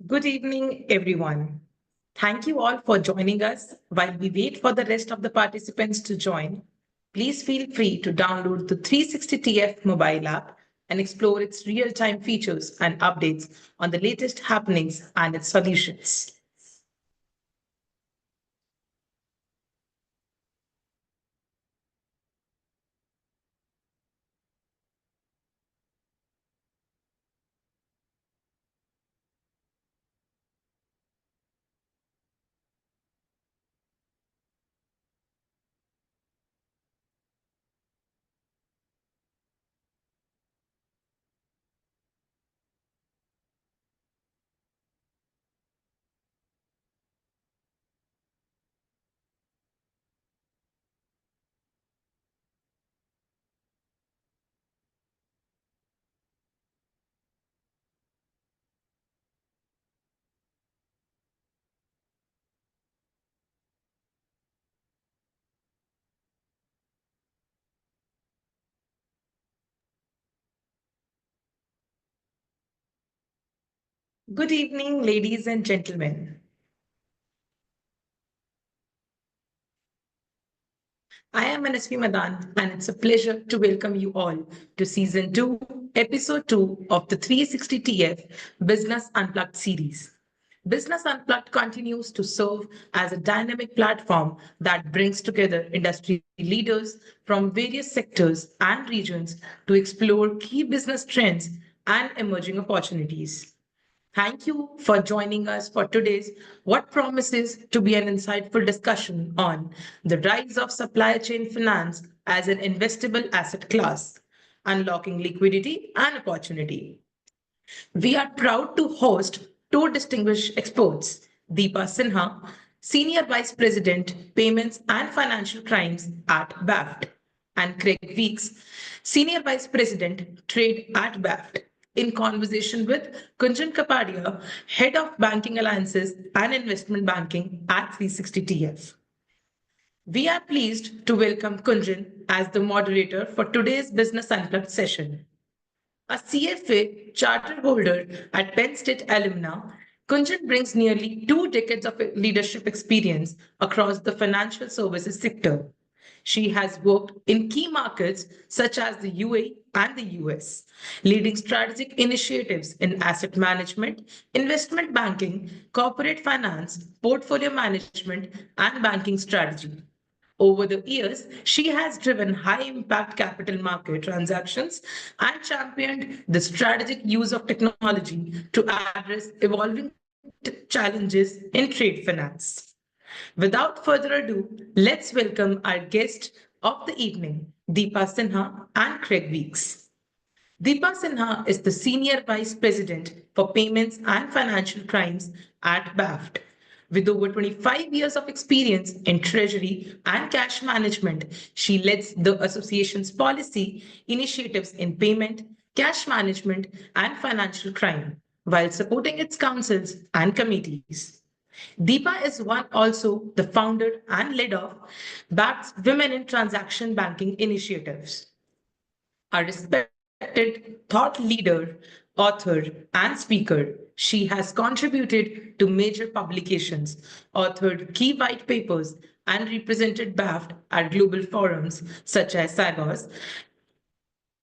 Good evening, everyone. Thank you all for joining us. While we wait for the rest of the participants to join, please feel free to download the 360TF mobile app and explore its real time features and updates on the latest happenings and its solutions. Good evening, ladies and gentlemen. I am Manasvi Madan, and it's a pleasure to welcome you all to Season 2, Episode 2 of the 360TF Business Unplugged series. Business Unplugged continues to serve as a dynamic platform that brings together industry leaders from various sectors and regions to explore key business trends and emerging opportunities. Thank you for joining us for today's what promises to be an insightful discussion on the rise of supply chain finance as an investable asset class, unlocking liquidity and opportunity. We are proud to host two distinguished experts, Deepa Sinha, Senior Vice President, Payments and Financial Crimes at BAFT, and Craig Weeks, Senior Vice President, Trade at BAFT, in conversation with Kunjan Kapadia, Head of Banking Alliances and Investment Banking at 360TF. We are pleased to welcome Kunjan as the moderator for today's Business Unplugged session. A CFA charter holder at Penn State alumna, Kunjan brings nearly 2 decades of leadership experience across the financial services sector. She has worked in key markets such as the UAE and the US, leading strategic initiatives in asset management, investment banking, corporate finance, portfolio management, and banking strategy. Over the years, she has driven high impact capital market transactions and championed the strategic use of technology to address evolving challenges in trade finance. Without further ado, let's welcome our guest of the evening, Deepa Sinha and Craig Weeks. Deepa Sinha is the Senior Vice President for Payments and Financial Crimes at BAFT. With over 25 years of experience in treasury and cash management, she leads the association's policy initiatives in payment, cash management, and financial crime, while supporting its councils and committees. Deepa is one also the founder and leader of BAFT's Women in Transaction Banking initiatives. A respected thought leader, author, and speaker, she has contributed to major publications, authored key white papers, and represented BAFT at global forums such as SAGOS,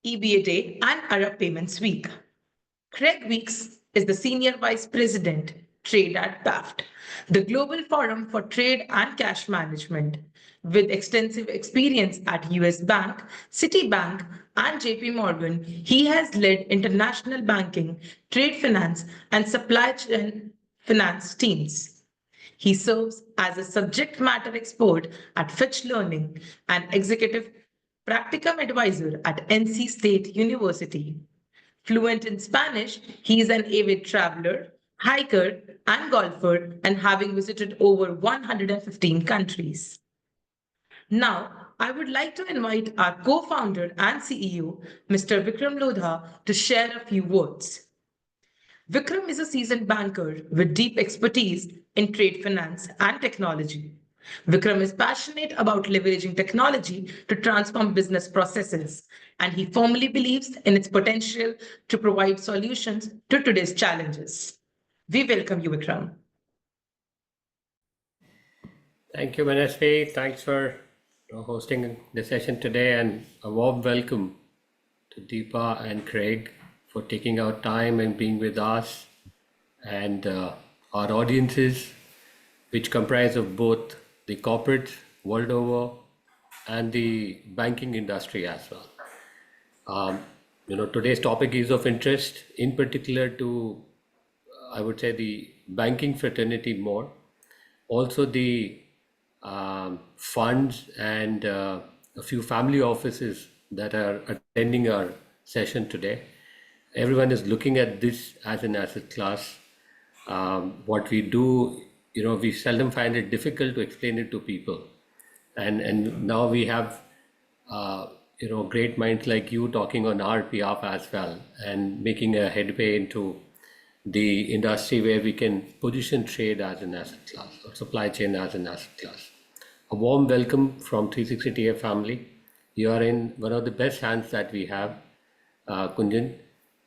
EBA Day, and Arab Payments Week. Craig Weeks is the Senior Vice President, Trade at BAFT, the global forum for trade and cash management. With extensive experience at US Bank, Citibank, and JP Morgan, he has led international banking, trade finance, and supply chain finance teams. He serves as a subject matter expert at Fitch Learning and executive practicum advisor at NC State University. Fluent in Spanish, he is an avid traveler, hiker, and golfer, and having visited over 115 countries. Now, I would like to invite our co founder and CEO, Mr. Vikram Lodha, to share a few words. Vikram is a seasoned banker with deep expertise in trade finance and technology. Vikram is passionate about leveraging technology to transform business processes, and he firmly believes in its potential to provide solutions to today's challenges. We welcome you, Vikram. Thank you, Manasvi. Thanks for hosting the session today, and a warm welcome to Deepa and Craig for taking out time and being with us and our audiences, which comprise of both the corporates world over and the banking industry as well. Today's topic is of interest, in particular to, I would say, the banking fraternity more, also the funds and a few family offices that are attending our session today. Everyone is looking at this as an asset class. What we do, we seldom find it difficult to explain it to people. And now we have, great minds like you talking on our behalf as well and making a headway into the industry where we can position trade as an asset class or supply chain as an asset class. A warm welcome from 360TF family. You are in one of the best hands that we have, Kunjan,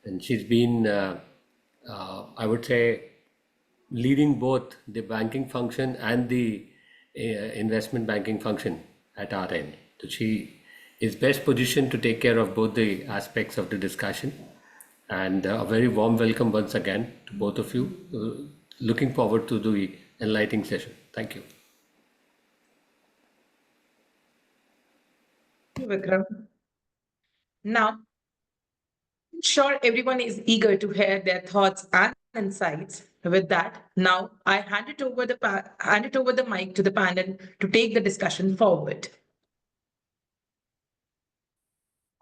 and she's been, I would say, leading both the banking function and the investment banking function at our end. So she is best positioned to take care of both the aspects of the discussion. And a very warm welcome once again to both of you. Looking forward to the enlightening session. Thank you. Thank you, Vikram. Now, I'm sure everyone is eager to hear their thoughts and insights. With that, now I hand it over the mic to the panel to take the discussion forward.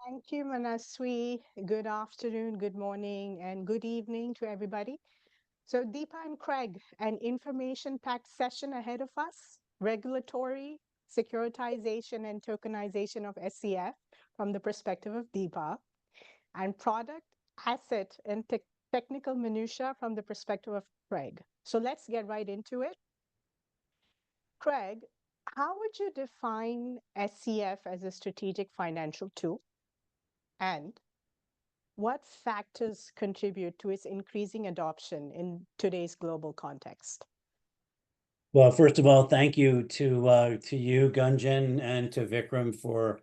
Thank you, Manaswi. Good afternoon, good morning, and good evening to everybody. So, Deepa and Craig, an information packed session ahead of us regulatory, securitization, and tokenization of SCF from the perspective of Deepa, and product, asset, and technical minutiae from the perspective of Craig. So, let's get right into it. Craig, how would you define SCF as a strategic financial tool? And what factors contribute to its increasing adoption in today's global context? Well, first of all, thank you to you, Gunjan, and to Vikram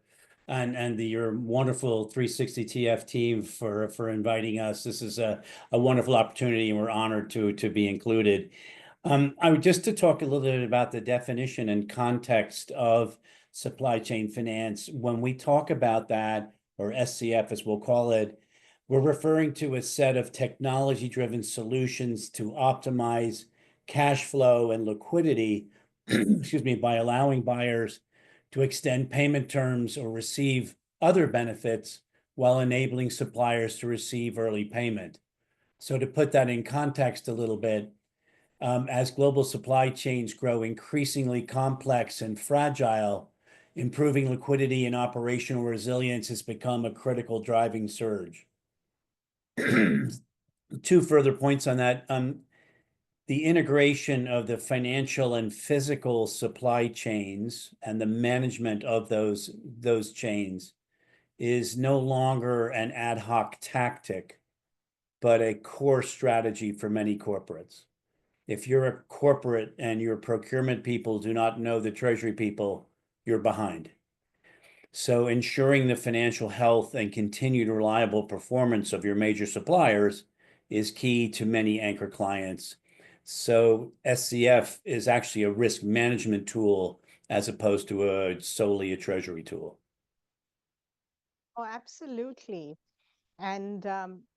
and your wonderful 360TF team for inviting us. This is a wonderful opportunity, and we're honored to be included. I would just to talk a little bit about the definition and context of supply chain finance. When we talk about that, or SCF as we'll call it, we're referring to a set of technology-driven solutions to optimize cash flow and liquidity, excuse me, by allowing buyers to extend payment terms or receive other benefits while enabling suppliers to receive early payment. So to put that in context a little bit, as global supply chains grow increasingly complex and fragile, improving liquidity and operational resilience has become a critical driving surge. Two further points on that. The integration of the financial and physical supply chains and the management of those chains is no longer an ad hoc tactic, but a core strategy for many corporates. If you're a corporate and your procurement people do not know the treasury people, you're behind. So ensuring the financial health and continued reliable performance of your major suppliers is key to many anchor clients. So SCF is actually a risk management tool as opposed to solely a treasury tool. Oh, absolutely. And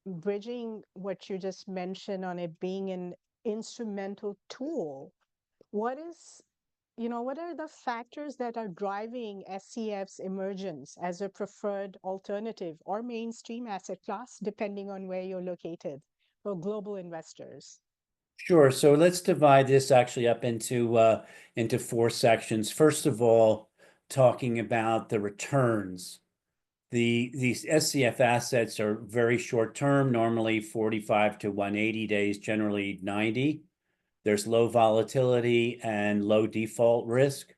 bridging what you just mentioned on it being an instrumental tool, what are the factors that are driving SCF's emergence as a preferred alternative or mainstream asset class, depending on where you're located for global investors? Sure. So let's divide this actually up into four sections. First of all, talking about the returns. These SCF assets are very short term, normally 45 to 180 days, generally 90. There's low volatility and low default risk.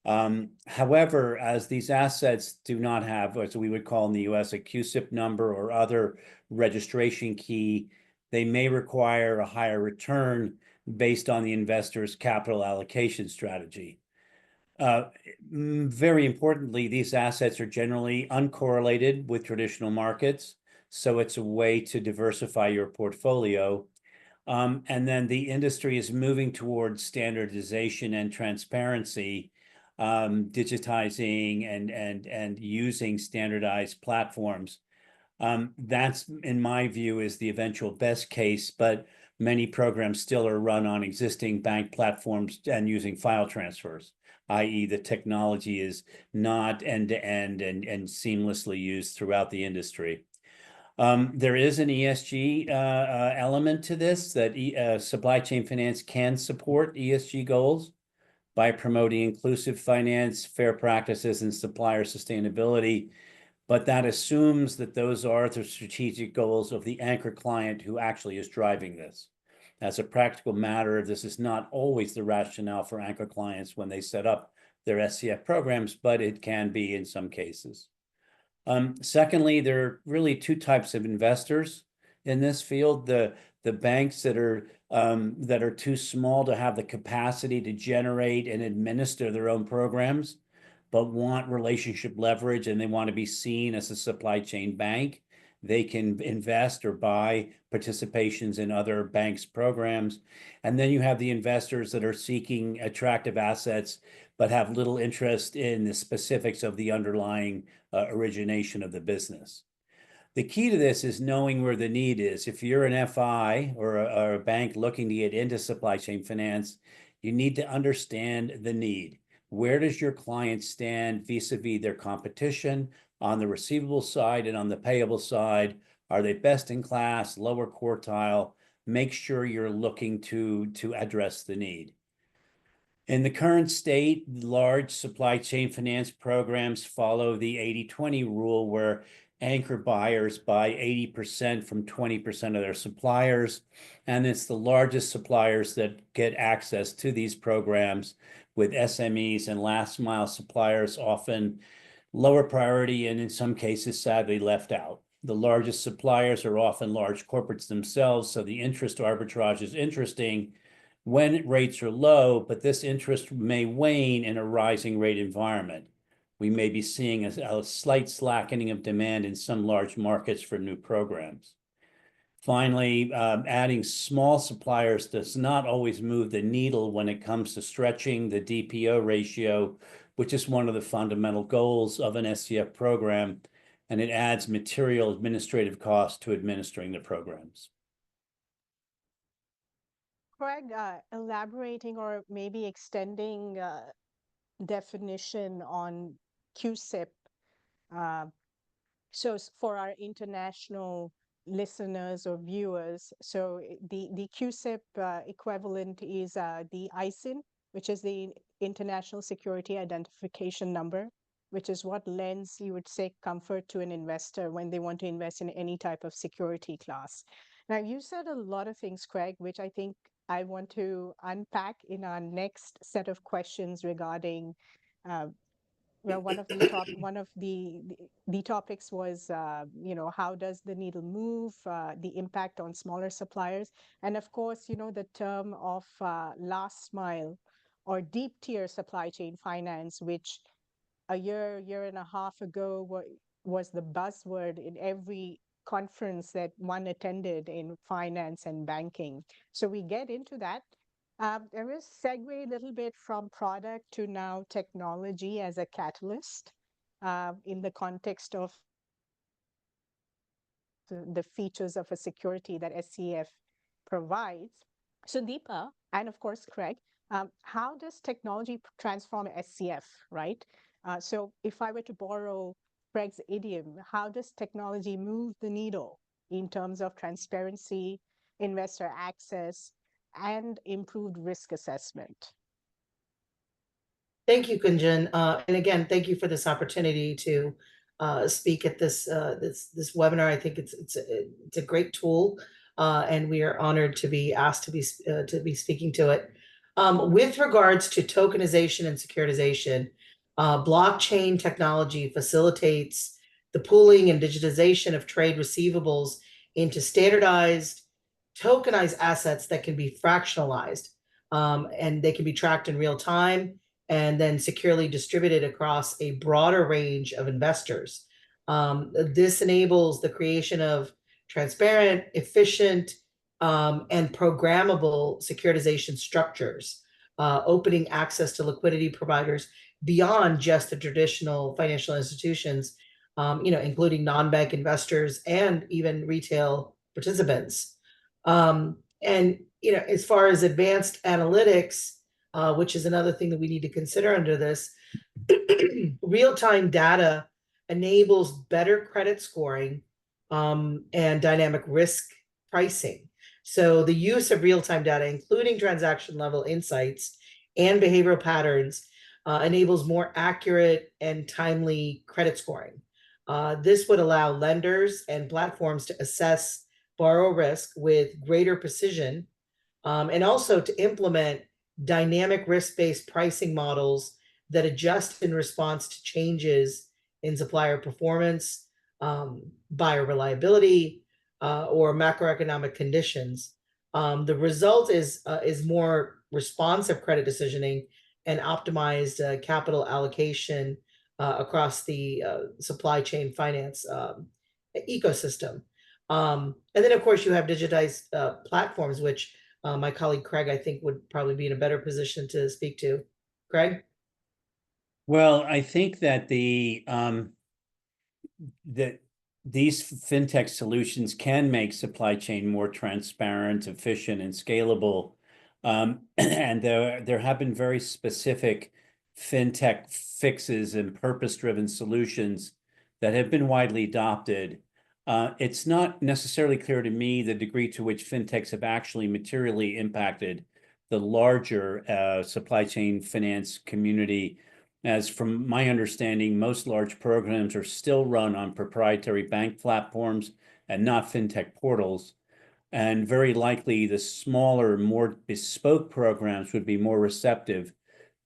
However, as these assets do not have, as we would call in the US, a CUSIP number or other registration key, they may require a higher return based on the investor's capital allocation strategy. Very importantly, these assets are generally uncorrelated with traditional markets, so it's a way to diversify your portfolio. And then the industry is moving towards standardization and transparency, digitizing and using standardized platforms. That's, in my view, is the eventual best case, but many programs still are run on existing bank platforms and using file transfers, i.e. the technology is not end-to-end and seamlessly used throughout the industry. There is an ESG element to this, that supply chain finance can support ESG goals by promoting inclusive finance, fair practices, and supplier sustainability. But that assumes that those are the strategic goals of the anchor client who actually is driving this. As a practical matter, this is not always the rationale for anchor clients when they set up their SCF programs, but it can be in some cases. Secondly, there are really two types of investors in this field. The banks that are too small to have the capacity to generate and administer their own programs, but want relationship leverage and they want to be seen as a supply chain bank. They can invest or buy participations in other banks' programs. And then you have the investors that are seeking attractive assets, but have little interest in the specifics of the underlying origination of the business. The key to this is knowing where the need is. If you're an FI or a bank looking to get into supply chain finance, you need to understand the need. Where does your client stand vis-a-vis their competition on the receivable side and on the payable side? Are they best in class, lower quartile? Make sure you're looking to address the need. In the current state, large supply chain finance programs follow the 80-20 rule, where anchor buyers buy 80% from 20% of their suppliers, and it's the largest suppliers that get access to these programs, with SMEs and last mile suppliers often lower priority and in some cases sadly left out. The largest suppliers are often large corporates themselves, so the interest arbitrage is interesting when rates are low, but this interest may wane in a rising rate environment. We may be seeing a slight slackening of demand in some large markets for new programs. Finally, adding small suppliers does not always move the needle when it comes to stretching the DPO ratio, which is one of the fundamental goals of an SCF program, and it adds material administrative costs to administering the programs. Craig, elaborating or maybe extending definition on QSIP. So for our international listeners or viewers, so the QSIP equivalent is the ISIN, which is the International Security Identification Number, which is what lends, you would say, comfort to an investor when they want to invest in any type of security class. Now, you said a lot of things, Craig, which I think I want to unpack in our next set of questions regarding well, one of the topics was, how does the needle move, the impact on smaller suppliers, and of course, the term of last mile or deep tier supply chain finance, which a year and a half ago was the buzzword in every conference that one attended in finance and banking. So we get into that. I will segue a little bit from product to now technology as a catalyst in the context of the features of a security that SCF provides. So Deepa, and of course Craig, how does technology transform SCF, right? So if I were to borrow Craig's idiom, how does technology move the needle in terms of transparency, investor access, and improved risk assessment? Thank you, Gunjan. And again, thank you for this opportunity to speak at this webinar. I think it's a great tool, and we are honored to be asked to be speaking to it. With regards to tokenization and securitization, blockchain technology facilitates the pooling and digitization of trade receivables into standardized tokenized assets that can be fractionalized, and they can be tracked in real time and then securely distributed across a broader range of investors. This enables the creation of transparent, efficient, and programmable securitization structures, opening access to liquidity providers beyond just the traditional financial institutions, including non-bank investors and even retail participants. And as far as advanced analytics, which is another thing that we need to consider under this, real-time data enables better credit scoring, and dynamic risk pricing. So the use of real-time data, including transaction level insights and behavioral patterns, enables more accurate and timely credit scoring. This would allow lenders and platforms to assess borrower risk with greater precision, and also to implement dynamic risk-based pricing models that adjust in response to changes in supplier performance, buyer reliability, or macroeconomic conditions. The result is more responsive credit decisioning and optimized capital allocation across the supply chain finance ecosystem. And then, of course, you have digitized platforms, which my colleague Craig, I think, would probably be in a better position to speak to. Craig? Well, I think that that these fintech solutions can make supply chain more transparent, efficient, and scalable. And there have been very specific fintech fixes and purpose-driven solutions that have been widely adopted. It's not necessarily clear to me the degree to which fintechs have actually materially impacted the larger supply chain finance community. As from my understanding, most large programs are still run on proprietary bank platforms and not fintech portals. And very likely the smaller, more bespoke programs would be more receptive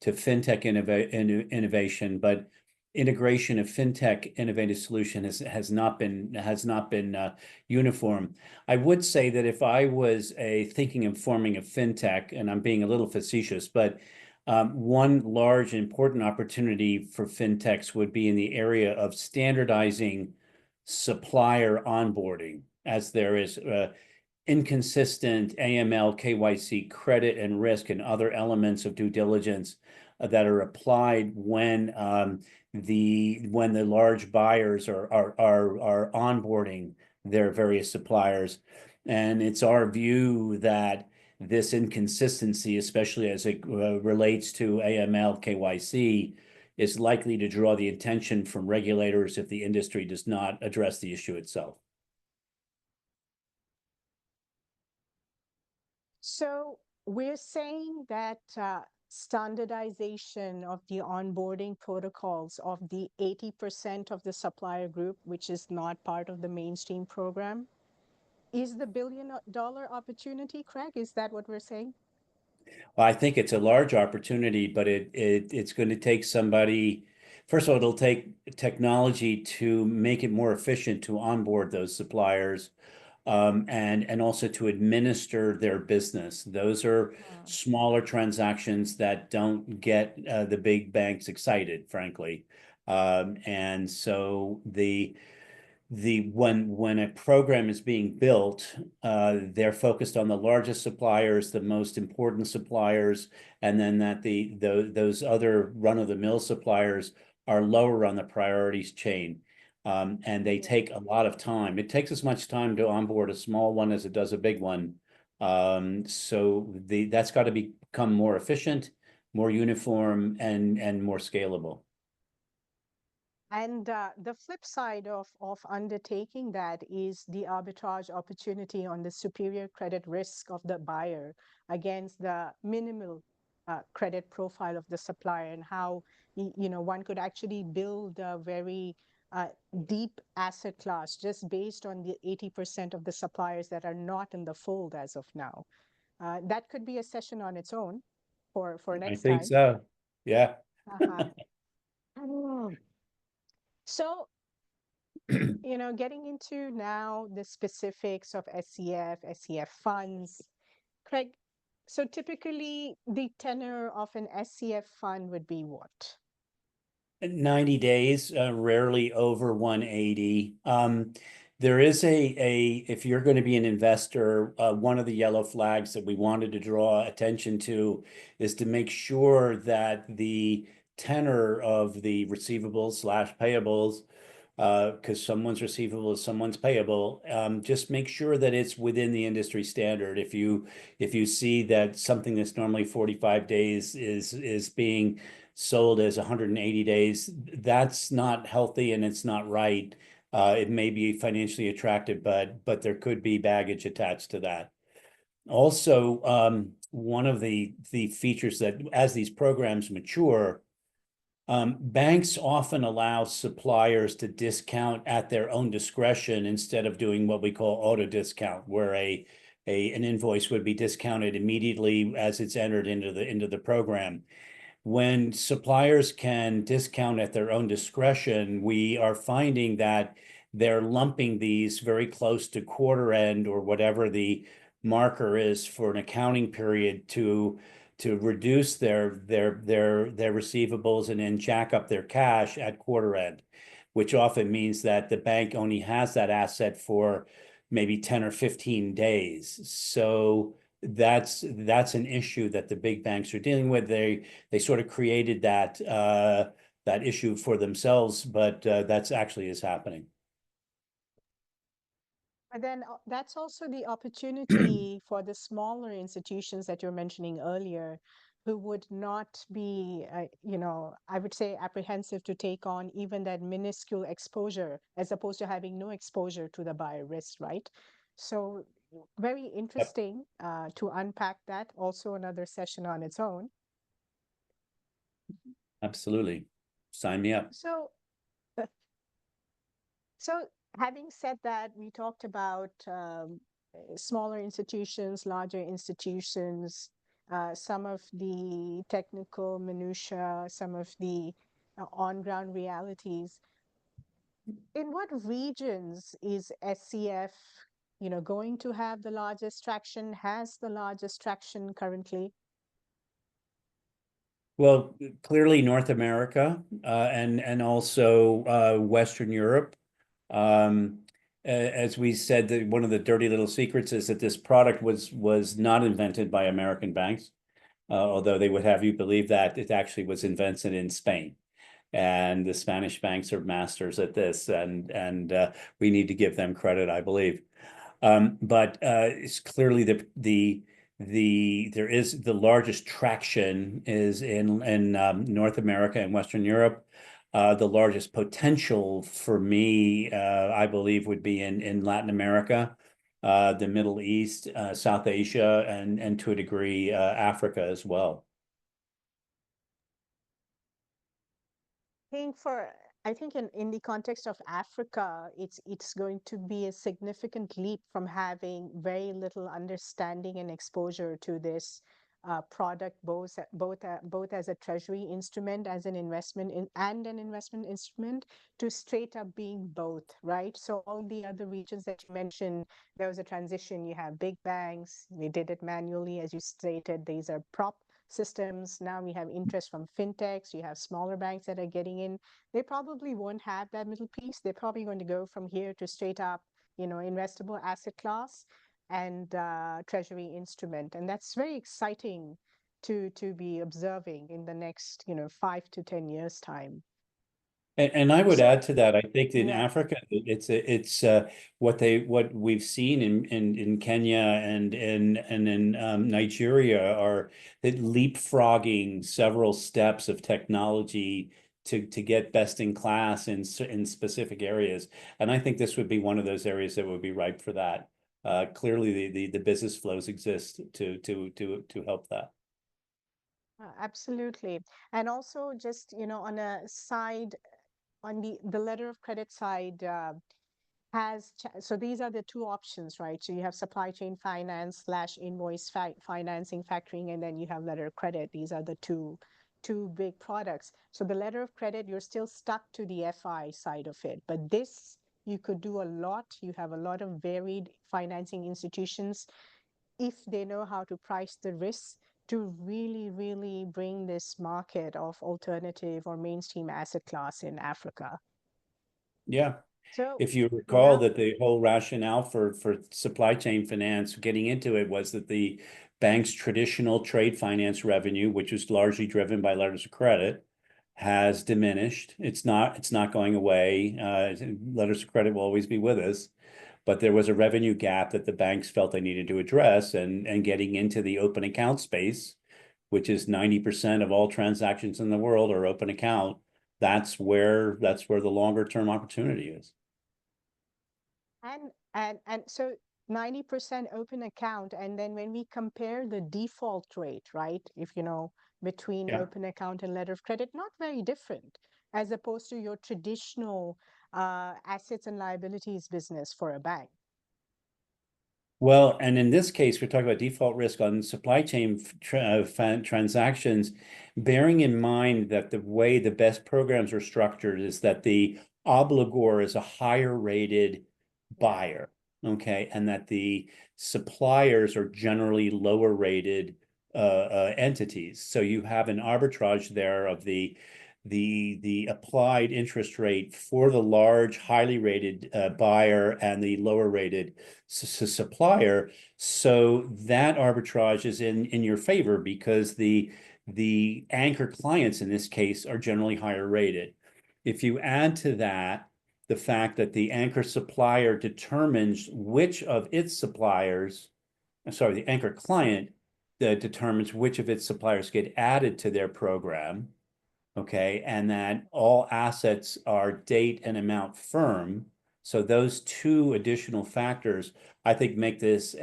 to fintech innovation, but integration of fintech innovative solution has not been uniform. I would say that if I was thinking of forming a fintech, and I'm being a little facetious, but one large important opportunity for fintechs would be in the area of standardizing supplier onboarding, as there is inconsistent AML, KYC, credit and risk, and other elements of due diligence that are applied when the large buyers are onboarding their various suppliers. And it's our view that this inconsistency, especially as it relates to AML, KYC, is likely to draw the attention from regulators if the industry does not address the issue itself. So we're saying that standardization of the onboarding protocols of the 80% of the supplier group, which is not part of the mainstream program, is the billion-dollar opportunity, Craig? Is that what we're saying? Well, I think it's a large opportunity, but it's going to take somebody. First of all, it'll take technology to make it more efficient to onboard those suppliers, and also to administer their business. Those are smaller transactions that don't get the big banks excited, frankly. And so when a program is being built, they're focused on the largest suppliers, the most important suppliers, and then that those other run-of-the-mill suppliers are lower on the priorities chain. And they take a lot of time. It takes as much time to onboard a small one as it does a big one. So that's got to become more efficient, more uniform, and more scalable. And the flip side of undertaking that is the arbitrage opportunity on the superior credit risk of the buyer against the minimal credit profile of the supplier, and how one could actually build a very deep asset class just based on the 80% of the suppliers that are not in the fold as of now. That could be a session on its own for next time. I think so. Yeah. So Getting into now the specifics of SCF funds, Craig, so typically the tenor of an SCF fund would be what? 90 days, rarely over 180. There is if you're going to be an investor, one of the yellow flags that we wanted to draw attention to is to make sure that the tenor of the receivables slash payables, because someone's receivable is someone's payable, just make sure that it's within the industry standard. If you see that something that's normally 45 days is being sold as 180 days, that's not healthy and it's not right. It may be financially attractive, but there could be baggage attached to that. Also, one of the features that as these programs mature, banks often allow suppliers to discount at their own discretion instead of doing what we call auto discount, where an invoice would be discounted immediately as it's entered into the program. When suppliers can discount at their own discretion, we are finding that they're lumping these very close to quarter end or whatever the marker is for an accounting period to reduce their receivables and then jack up their cash at quarter end, which often means that the bank only has that asset for maybe 10 or 15 days. So that's an issue that the big banks are dealing with. They sort of created that issue for themselves, but that's actually is happening. But then that's also the opportunity for the smaller institutions that you're mentioning earlier, who would not be, I would say apprehensive to take on even that minuscule exposure, as opposed to having no exposure to the buyer risk, right? So very interesting to unpack that. Also another session on its own. Absolutely. Sign me up. So, so having said that, we talked about smaller institutions, larger institutions, some of the technical minutia, some of the on-ground realities. In what regions is SCF, going to have the largest traction, has the largest traction currently? Well, clearly North America, and also Western Europe. As we said, that one of the dirty little secrets is that this product was not invented by American banks, although they would have you believe that it actually was invented in Spain. And the Spanish banks are masters at this, and we need to give them credit, I believe. But it's clearly there is the largest traction is in North America and Western Europe. The largest potential for me, I believe, would be in Latin America, the Middle East, South Asia, and to a degree, Africa as well. I think in the context of Africa, it's going to be a significant leap from having very little understanding and exposure to this product, both as a treasury instrument, as an and an investment instrument, to straight up being both, right? So all the other regions that you mentioned, there was a transition. You have big banks, they did it manually, as you stated. These are prop systems. Now we have interest from fintechs. You have smaller banks that are getting in. They probably won't have that middle piece. They're probably going to go from here to straight up, investable asset class and treasury instrument. And that's very exciting to be observing in the next, 5 to 10 years time. And I would So, add to that, I think in yeah. Africa, it's what we've seen in Kenya and in Nigeria are that leapfrogging several steps of technology to get best in class in specific areas. And I think this would be one of those areas that would be ripe for that. Clearly, the business flows exist to help that. Absolutely. And also just, on a side, on the letter of credit side, so these are the two options, right? So you have supply chain finance / invoice financing, factoring, and then you have letter of credit. These are the two big products. So the letter of credit, you're still stuck to the FI side of it, but this You could do a lot. You have a lot of varied financing institutions if they know how to price the risks to really, really bring this market of alternative or mainstream asset class in Africa. Yeah. So, If you recall yeah, that the whole rationale for supply chain finance getting into it was that the bank's traditional trade finance revenue, which was largely driven by letters of credit, has diminished. It's not going away. Letters of credit will always be with us, but there was a revenue gap that the banks felt they needed to address, and getting into the open account space, which is 90% of all transactions in the world are open account. That's where the longer term opportunity is. and so 90% open account. And then when we compare the default rate, right, if you know, between Yeah. open account and letter of credit, not very different as opposed to your traditional assets and liabilities business for a bank. Well, and in this case, we're talking about default risk on supply chain transactions, bearing in mind that the way the best programs are structured is that the obligor is a higher rated buyer, okay, and that the suppliers are generally lower rated entities. So you have an arbitrage there of the applied interest rate for the large, highly rated buyer and the lower rated supplier. So that arbitrage is in your favor because the anchor clients in this case are generally higher rated. If you add to that the fact that the anchor supplier determines which of its suppliers, sorry, the anchor client determines which of its suppliers get added to their program, okay, and that all assets are date and amount firm. So those two additional factors, I think, make this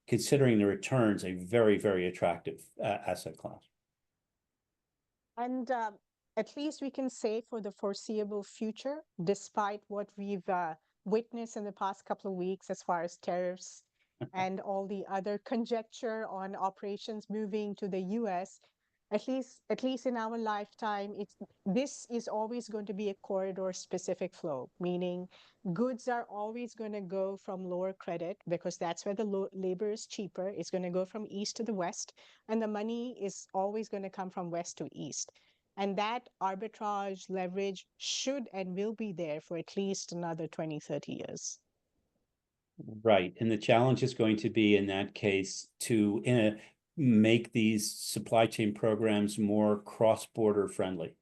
considering the returns, a very, very attractive asset class. And at least we can say for the foreseeable future, despite what we've witnessed in the past couple of weeks as far as tariffs and all the other conjecture on operations moving to the US, at least in our lifetime, this is always going to be a corridor specific flow, meaning goods are always going to go from lower credit because that's where the labor is cheaper. It's going to go from east to the west, and the money is always going to come from west to east. And that arbitrage leverage should and will be there for at least another 20, 30 years. Right. And the challenge is going to be in that case to make these supply chain programs more cross-border friendly.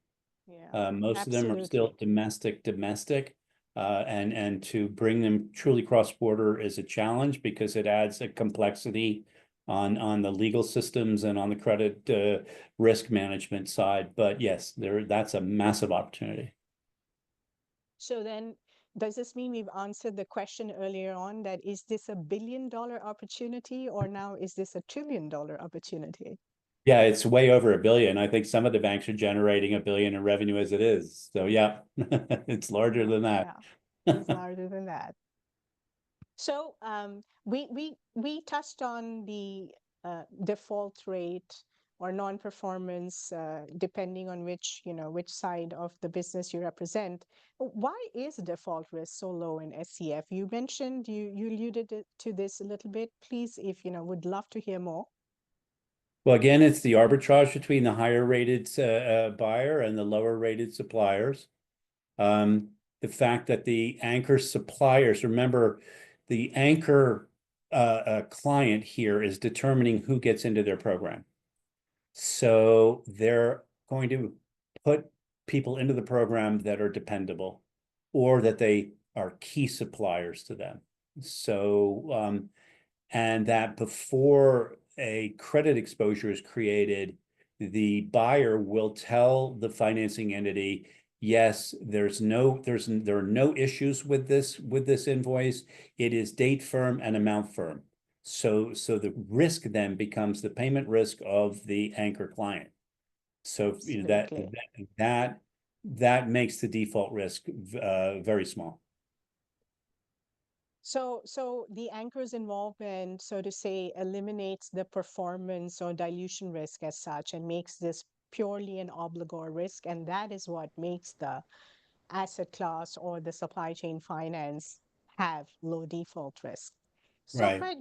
Yeah, Most of them are still absolutely. domestic, and to bring them truly cross-border is a challenge because it adds a complexity on the legal systems and on the credit risk management side. But yes, that's a massive opportunity. So then, does this mean we've answered the question earlier on that is this $1 billion opportunity or now is this $1 trillion opportunity? Yeah, it's way over $1 billion. I think some of the banks are generating $1 billion in revenue as it is. So yeah, it's larger than that. Yeah, it's larger than that. So we touched on the default rate or non-performance, depending on which side of the business you represent. Why is default risk so low in SCF? You mentioned you alluded to this a little bit. Please, if would love to hear more. Well, again, it's the arbitrage between the higher rated buyer and the lower rated suppliers. The fact that the anchor suppliers, remember, the anchor client here is determining who gets into their program. So they're going to put people into the program that are dependable or that they are key suppliers to them. So, and that before a credit exposure is created, the buyer will tell the financing entity, yes, there are no issues with this invoice. It is date firm and amount firm. So the risk then becomes the payment risk of the anchor client. So that makes the default risk very small. So the anchor's involvement, so to say, eliminates the performance or dilution risk as such and makes this purely an obligor risk. And that is what makes the asset class or the supply chain finance have low default risk. So, Right. Craig,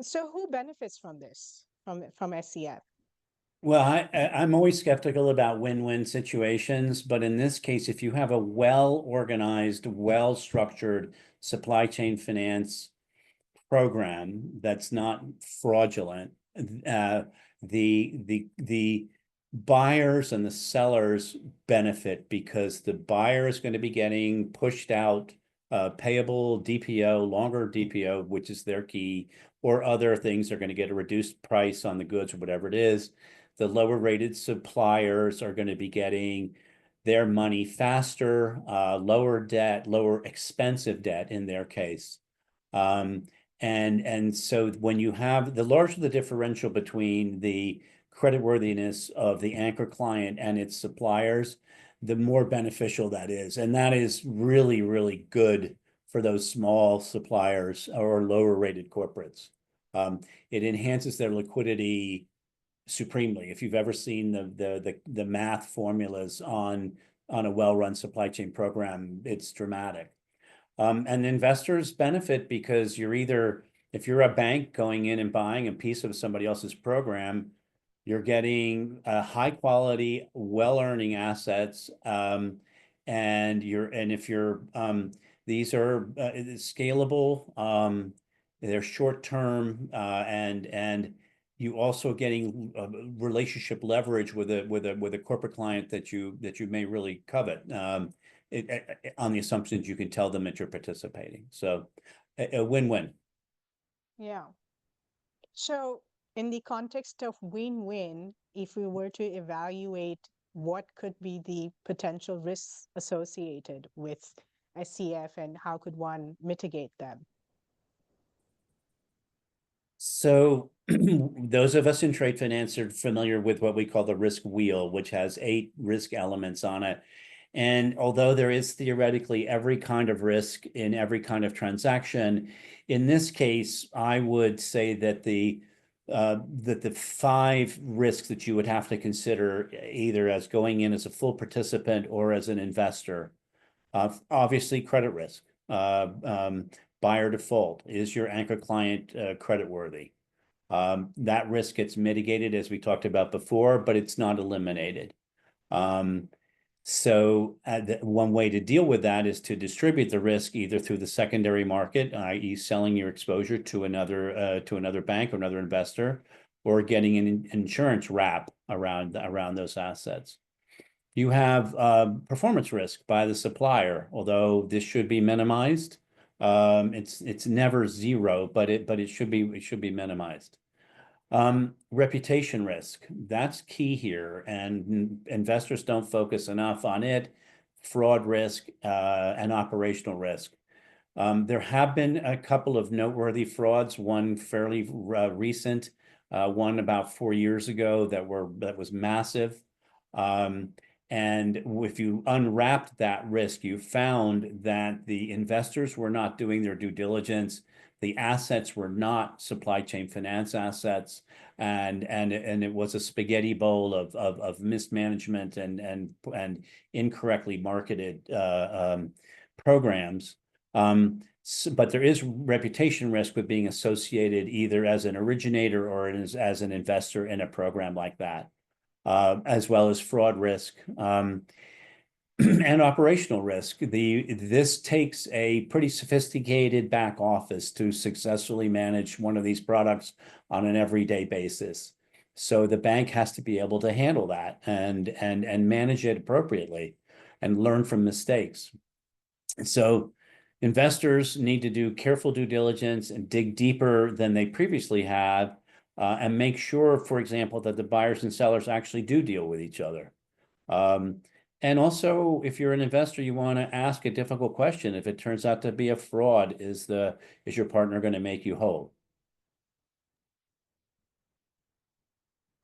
so who benefits from this, from SCF? Well, I'm always skeptical about win-win situations, but in this case, if you have a well-organized, well-structured supply chain finance program that's not fraudulent, the buyers and the sellers benefit because the buyer is going to be getting pushed out payable DPO, longer DPO, which is their key, or other things are going to get a reduced price on the goods or whatever it is. The lower rated suppliers are going to be getting their money faster, lower debt, lower expensive debt in their case. And so when you have the larger the differential between the creditworthiness of the anchor client and its suppliers, the more beneficial that is. And that is really, really good for those small suppliers or lower rated corporates. It enhances their liquidity supremely. If you've ever seen the math formulas on a well-run supply chain program, it's dramatic. And investors benefit because if you're a bank going in and buying a piece of somebody else's program, you're getting high quality, well-earning assets. And if you're, these are scalable, they're short-term, and you also getting relationship leverage with a corporate client that you may really covet. On the assumptions you can tell them that you're participating. So a win-win. Yeah. So, in the context of win-win, if we were to evaluate what could be the potential risks associated with SCF and how could one mitigate them? So those of us in trade finance are familiar with what we call the risk wheel, which has 8 risk elements on it. And although there is theoretically every kind of risk in every kind of transaction, in this case, I would say that the 5 risks that you would have to consider either as going in as a full participant or as an investor, obviously credit risk, buyer default, is your anchor client creditworthy? That risk gets mitigated as we talked about before, but it's not eliminated. So one way to deal with that is to distribute the risk either through the secondary market, i.e. selling your exposure to another bank or another investor, or getting an insurance wrap around those assets. You have performance risk by the supplier, although this should be minimized. It's never zero, but it should be minimized. Reputation risk, that's key here, and investors don't focus enough on it. Fraud risk and operational risk. There have been a couple of noteworthy frauds, one fairly recent, one about 4 years ago that was massive. And if you unwrapped that risk, you found that the investors were not doing their due diligence. The assets were not supply chain finance assets, and it was a spaghetti bowl of mismanagement and incorrectly marketed programs. But there is reputation risk with being associated either as an originator or as an investor in a program like that, as well as fraud risk. And operational risk. This takes a pretty sophisticated back office to successfully manage one of these products on an everyday basis. So the bank has to be able to handle that and manage it appropriately and learn from mistakes. So investors need to do careful due diligence and dig deeper than they previously have, and make sure, for example, that the buyers and sellers actually do deal with each other. And also, if you're an investor, you want to ask a difficult question. If it turns out to be a fraud, is your partner going to make you whole?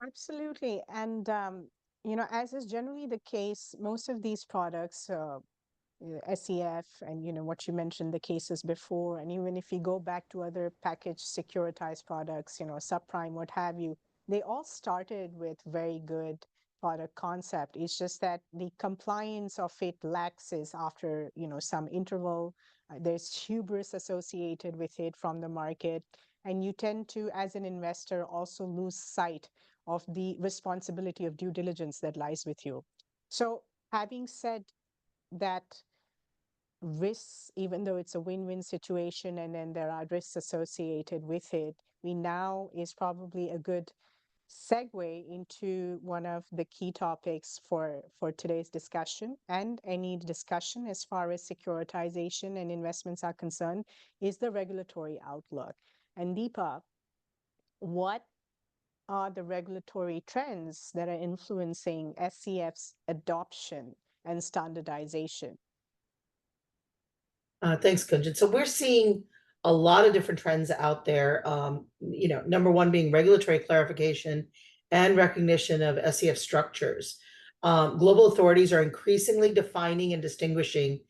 Absolutely. And, as is generally the case, most of these products, SEF and, what you mentioned, the cases before, and even if you go back to other packaged securitized products, subprime, what have you, they all started with very good product concept. It's just that the compliance of it laxes after, some interval. There's hubris associated with it from the market. And you tend to, as an investor, also lose sight of the responsibility of due diligence that lies with you. So having said that, risks, even though it's a win-win situation and then there are risks associated with it, we now is probably a good segue into one of the key topics for today's discussion, and any discussion as far as securitization and investments are concerned, is the regulatory outlook. And Deepa, what are the regulatory trends that are influencing SCF's adoption and standardization? Thanks, Gunjan. So we're seeing a lot of different trends out there. Number one being regulatory clarification and recognition of SEF structures. Global authorities are increasingly defining and distinguishing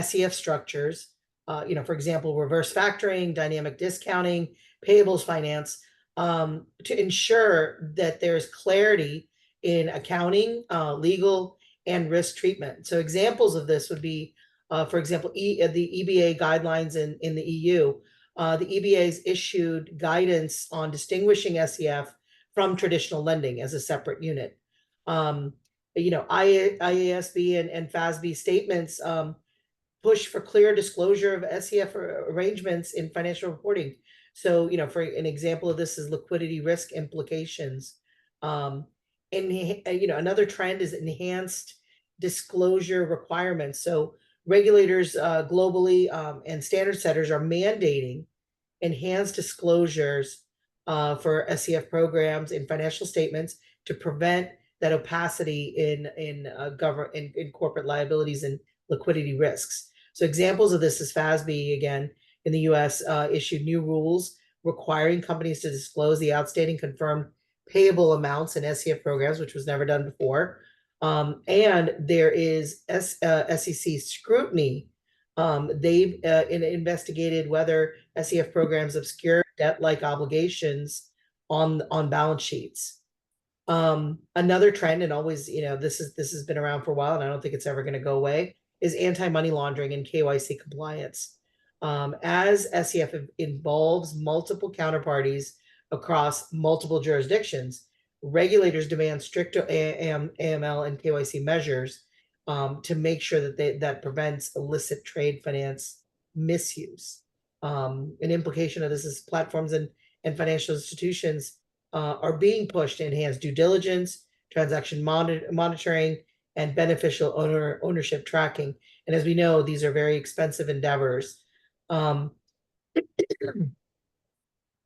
SEF structures. For example, reverse factoring, dynamic discounting, payables finance, to ensure that there's clarity in accounting, legal, and risk treatment. So examples of this would be, for example, the EBA guidelines in the EU. The EBA has issued guidance on distinguishing SEF from traditional lending as a separate unit. IASB and FASB statements push for clear disclosure of SEF arrangements in financial reporting. So, for an example of this is liquidity risk implications. And, another trend is enhanced disclosure requirements. So regulators globally and standard setters are mandating enhanced disclosures for SEF programs in financial statements to prevent that opacity in corporate liabilities and liquidity risks. So examples of this is FASB, again, in the US, issued new rules requiring companies to disclose the outstanding confirmed payable amounts in SEF programs, which was never done before. And there is SEC scrutiny. They've investigated whether SEF programs obscure debt-like obligations on balance sheets. Another trend, and always, this has been around for a while, and I don't think it's ever going to go away, is anti-money laundering and KYC compliance. As SEF involves multiple counterparties across multiple jurisdictions, regulators demand stricter AML and KYC measures to make sure that that prevents illicit trade finance misuse. An implication of this is platforms and financial institutions are being pushed to enhance due diligence, transaction monitoring, and beneficial ownership tracking. And as we know, these are very expensive endeavors.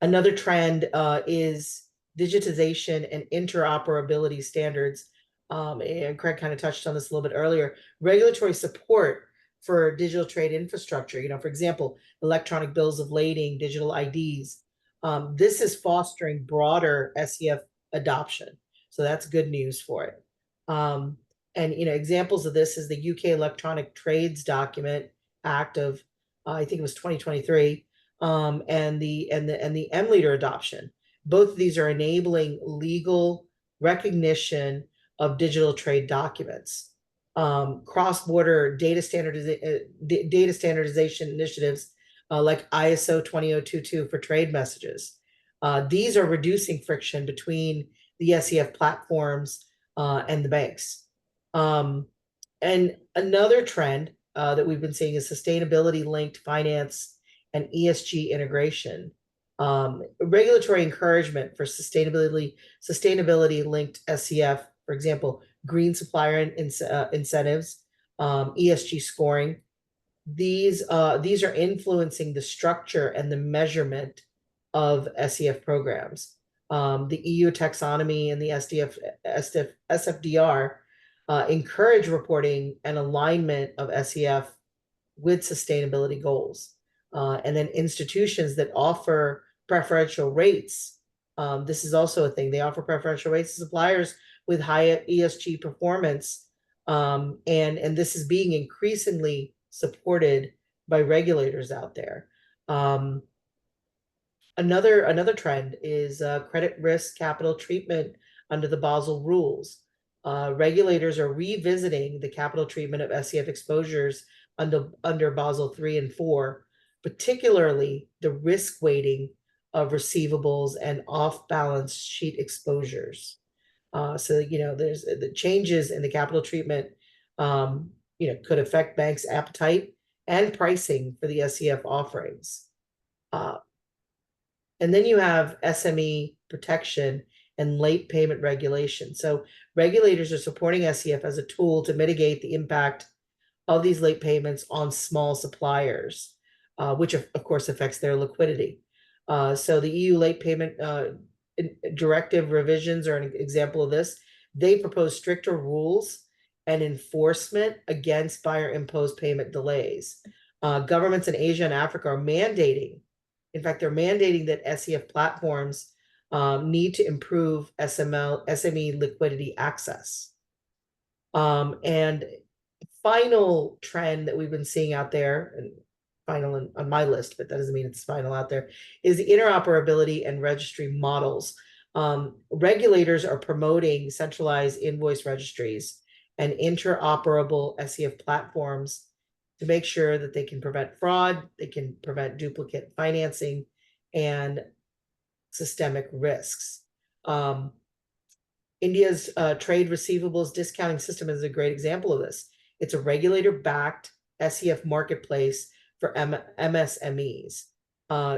Another trend is digitization and interoperability standards. And Craig kind of touched on this a little bit earlier. Regulatory support for digital trade infrastructure, for example, electronic bills of lading, digital IDs. This is fostering broader SEF adoption. So that's good news for it. And examples of this is the UK Electronic Trades Document Act of, I think it was 2023, and the MLeader adoption. Both of these are enabling legal recognition of digital trade documents. Cross-border data standardization initiatives like ISO 20022 for trade messages. These are reducing friction between the SEF platforms and the banks. And another trend that we've been seeing is sustainability-linked finance and ESG integration. Regulatory encouragement for sustainability-linked SEF, for example, green supplier incentives, ESG scoring. These are influencing the structure and the measurement of SEF programs. The EU taxonomy and the SFDR encourage reporting and alignment of SEF with sustainability goals. And then institutions that offer preferential rates. This is also a thing. They offer preferential rates to suppliers with high ESG performance. And this is being increasingly supported by regulators out there. Another trend is credit risk capital treatment under the Basel rules. regulators are revisiting the capital treatment of SCF exposures under Basel 3 and 4, particularly the risk weighting of receivables and off-balance sheet exposures. So, there's the changes in the capital treatment, could affect banks' appetite and pricing for the SCF offerings. And then you have SME protection and late payment regulation. So regulators are supporting SCF as a tool to mitigate the impact of these late payments on small suppliers, which of course affects their liquidity. So the EU late payment directive revisions are an example of this. They propose stricter rules and enforcement against buyer imposed payment delays. Governments in Asia and Africa are mandating, in fact, they're mandating that SCF platforms need to improve SME liquidity access. And final trend that we've been seeing out there, and final on my list, but that doesn't mean it's final out there, is the interoperability and registry models. Regulators are promoting centralized invoice registries and interoperable SCF platforms to make sure that they can prevent fraud, they can prevent duplicate financing and systemic risks. India's trade receivables discounting system is a great example of this. It's a regulator-backed SCF marketplace for MSMEs.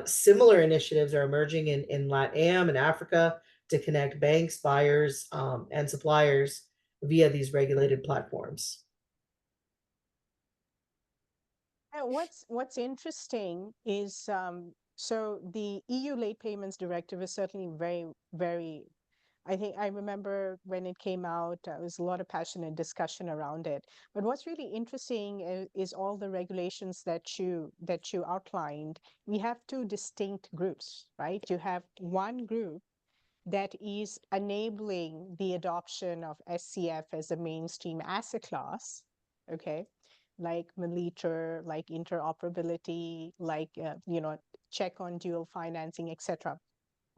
Similar initiatives are emerging in LATAM and Africa to connect banks, buyers, and suppliers via these regulated platforms. What's interesting is so the EU Late Payments Directive is certainly very, very. I think I remember when it came out, there was a lot of passionate discussion around it. But what's really interesting is all the regulations that you outlined. We have two distinct groups, right? You have one group that is enabling the adoption of SCF as a mainstream asset class, okay? Like Meliter, like interoperability, like check on dual financing, etc.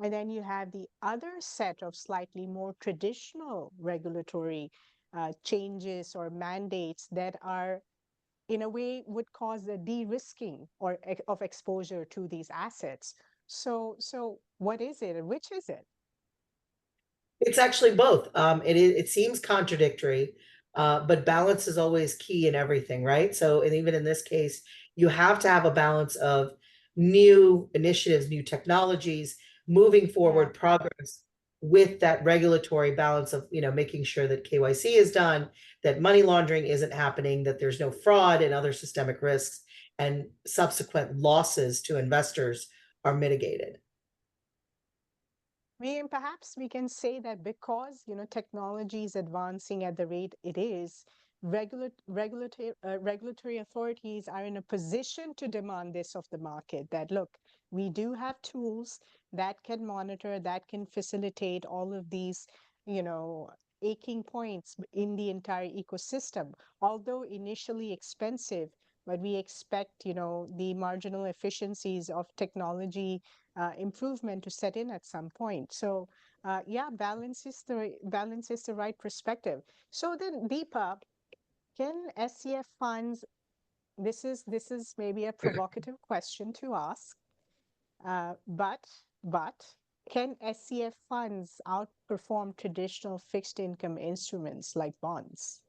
And then you have the other set of slightly more traditional regulatory changes or mandates that are, in a way, would cause the de-risking or of exposure to these assets. So what is it, and which is it? It's actually both. It seems contradictory, but balance is always key in everything, right? So, and even in this case, you have to have a balance of new initiatives, new technologies, moving forward progress with that regulatory balance of, making sure that KYC is done, that money laundering isn't happening, that there's no fraud and other systemic risks, and subsequent losses to investors are mitigated. Perhaps we can say that because technology is advancing at the rate it is, regulatory authorities are in a position to demand this of the market. That look, we do have tools that can monitor, that can facilitate all of these, aching points in the entire ecosystem. Although initially expensive, but we expect the marginal efficiencies of technology improvement to set in at some point. So balance is the right perspective. So then, Deepa, can SCF funds, this is maybe a provocative question to ask, but can SCF funds outperform traditional fixed income instruments like bonds?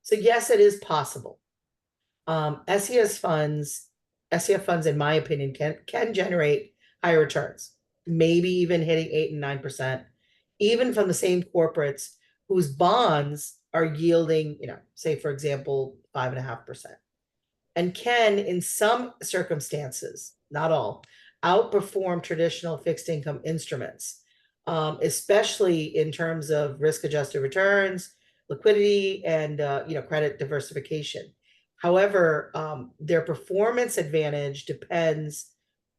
So yes, it is possible. SCF funds, in my opinion, can generate higher returns, maybe even hitting 8 and 9%, even from the same corporates whose bonds are yielding, say, for example, 5.5%, and can, in some circumstances, not all, outperform traditional fixed income instruments, especially in terms of risk-adjusted returns, liquidity, and credit diversification. However, their performance advantage depends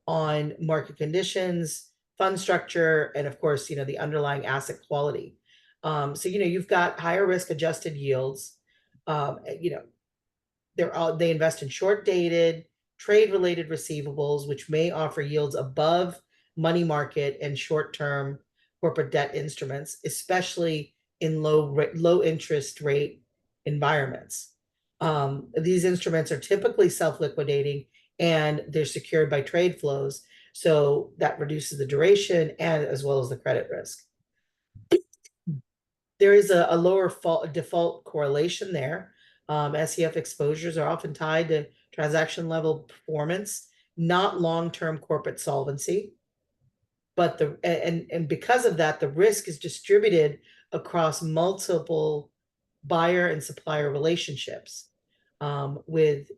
on market conditions, fund structure, and of course, the underlying asset quality. So, you've got higher risk-adjusted yields. They invest in short-dated, trade-related receivables, which may offer yields above money market and short-term corporate debt instruments, especially in low interest rate environments. These instruments are typically self-liquidating and they're secured by trade flows, so that reduces the duration and as well as the credit risk. There is a lower default correlation there. SEF exposures are often tied to transaction level performance, not long-term corporate solvency. But and because of that, the risk is distributed across multiple buyer and supplier relationships, with,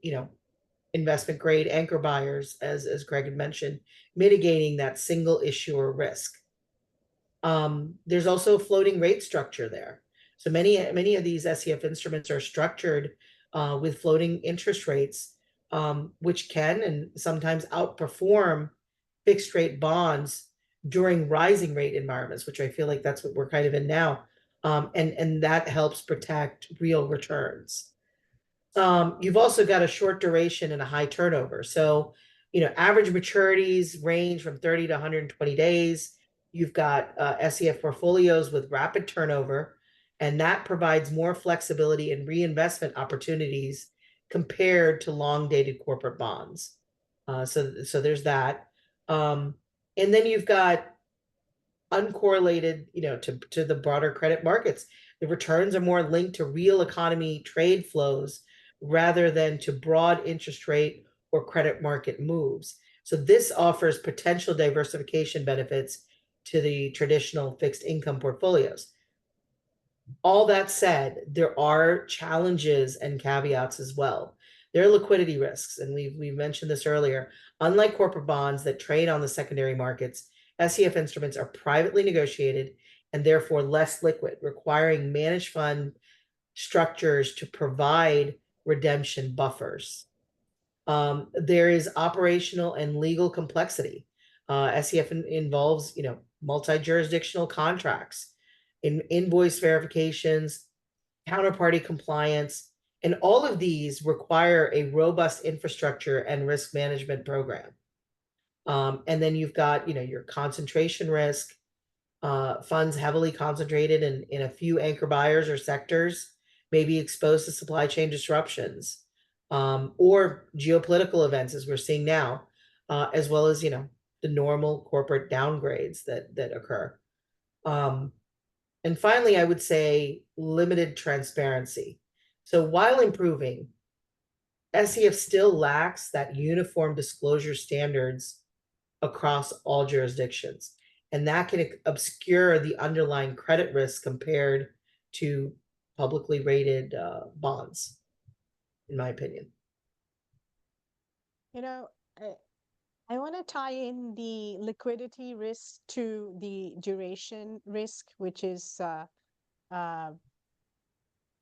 investment grade anchor buyers, as Greg had mentioned, mitigating that single issuer risk. There's also a floating rate structure there. So many of these SEF instruments are structured with floating interest rates, which can and sometimes outperform fixed rate bonds during rising rate environments, which I feel like that's what we're kind of in now. And that helps protect real returns. You've also got a short duration and a high turnover. So, average maturities range from 30 to 120 days. You've got SEF portfolios with rapid turnover, and that provides more flexibility and reinvestment opportunities compared to long dated corporate bonds. So there's that. And then you've got uncorrelated, to the broader credit markets. The returns are more linked to real economy trade flows rather than to broad interest rate or credit market moves. So this offers potential diversification benefits to the traditional fixed income portfolios. All that said, there are challenges and caveats as well. There are liquidity risks, and we've mentioned this earlier. Unlike corporate bonds that trade on the secondary markets, SEF instruments are privately negotiated and therefore less liquid, requiring managed fund structures to provide redemption buffers. There is operational and legal complexity. SEF involves, multi-jurisdictional contracts, invoice verifications, counterparty compliance, and all of these require a robust infrastructure and risk management program. And then you've got, your concentration risk, funds heavily concentrated in a few anchor buyers or sectors may be exposed to supply chain disruptions, or geopolitical events, as we're seeing now, as well as, the normal corporate downgrades that occur. And finally, I would say limited transparency. So while improving, SEF still lacks that uniform disclosure standards across all jurisdictions. And that can obscure the underlying credit risk compared to publicly rated bonds, in my opinion. I want to tie in the liquidity risk to the duration risk, which is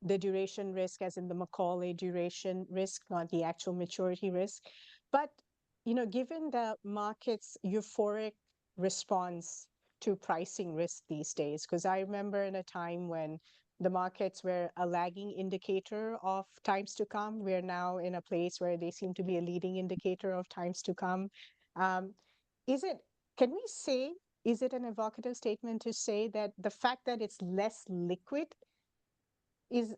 the duration risk, as in the Macaulay duration risk, not the actual maturity risk. But, given the market's euphoric response to pricing risk these days, because I remember in a time when the markets were a lagging indicator of times to come, we're now in a place where they seem to be a leading indicator of times to come. Can we say, is it an evocative statement to say that the fact that it's less liquid is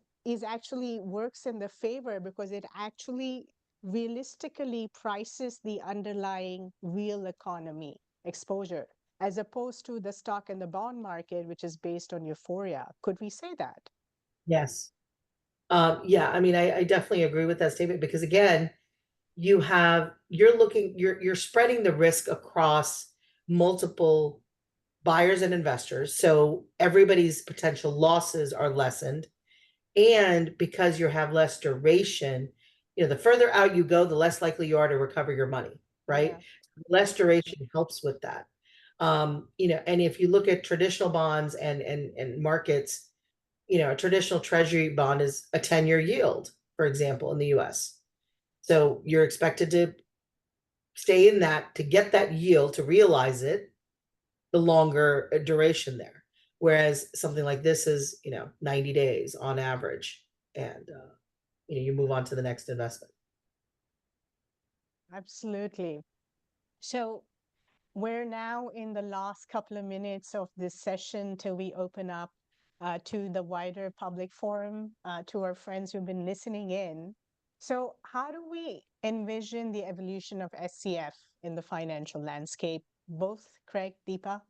actually works in the favor, because it actually realistically prices the underlying real economy exposure, as opposed to the stock and the bond market, which is based on euphoria? Could we say that? Yes. Yeah, I mean, I definitely agree with that statement, because again, you're spreading the risk across multiple buyers and investors. So everybody's potential losses are lessened. And because you have less duration, the further out you go, the less likely you are to recover your money, right? Yeah. Less duration helps with that. And if you look at traditional bonds and markets, a traditional treasury bond is a 10-year yield, for example, in the US. So you're expected to stay in that to get that yield, to realize it, the longer duration there. Whereas something like this is, 90 days on average, and you move on to the next investment. Absolutely. So we're now in the last couple of minutes of this session till we open up to the wider public forum, to our friends who've been listening in. So, how do we envision the evolution of SCF in the financial landscape? Both Craig, Deepa?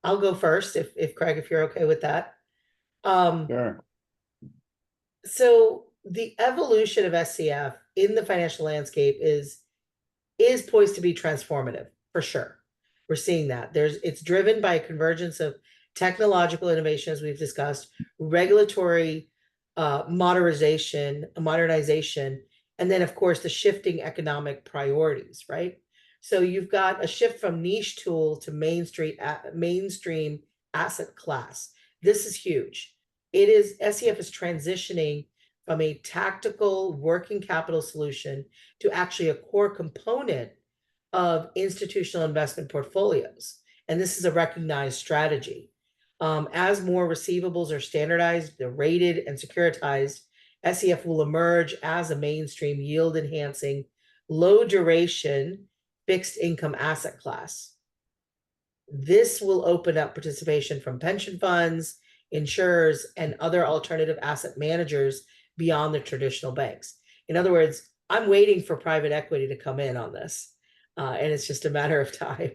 I'll go first if Craig, if you're okay with that. Sure. So the evolution of SCF in the financial landscape is poised to be transformative for sure. We're seeing that. It's driven by a convergence of technological innovation, as we've discussed, regulatory modernization, and then of course the shifting economic priorities, right? So you've got a shift from niche tool to mainstream asset class. This is huge. SCF is transitioning from a tactical working capital solution to actually a core component of institutional investment portfolios. And this is a recognized strategy. As more receivables are standardized, they're rated and securitized, SCF will emerge as a mainstream yield enhancing, low duration, fixed income asset class. This will open up participation from pension funds, insurers, and other alternative asset managers beyond the traditional banks. In other words, I'm waiting for private equity to come in on this, and it's just a matter of time.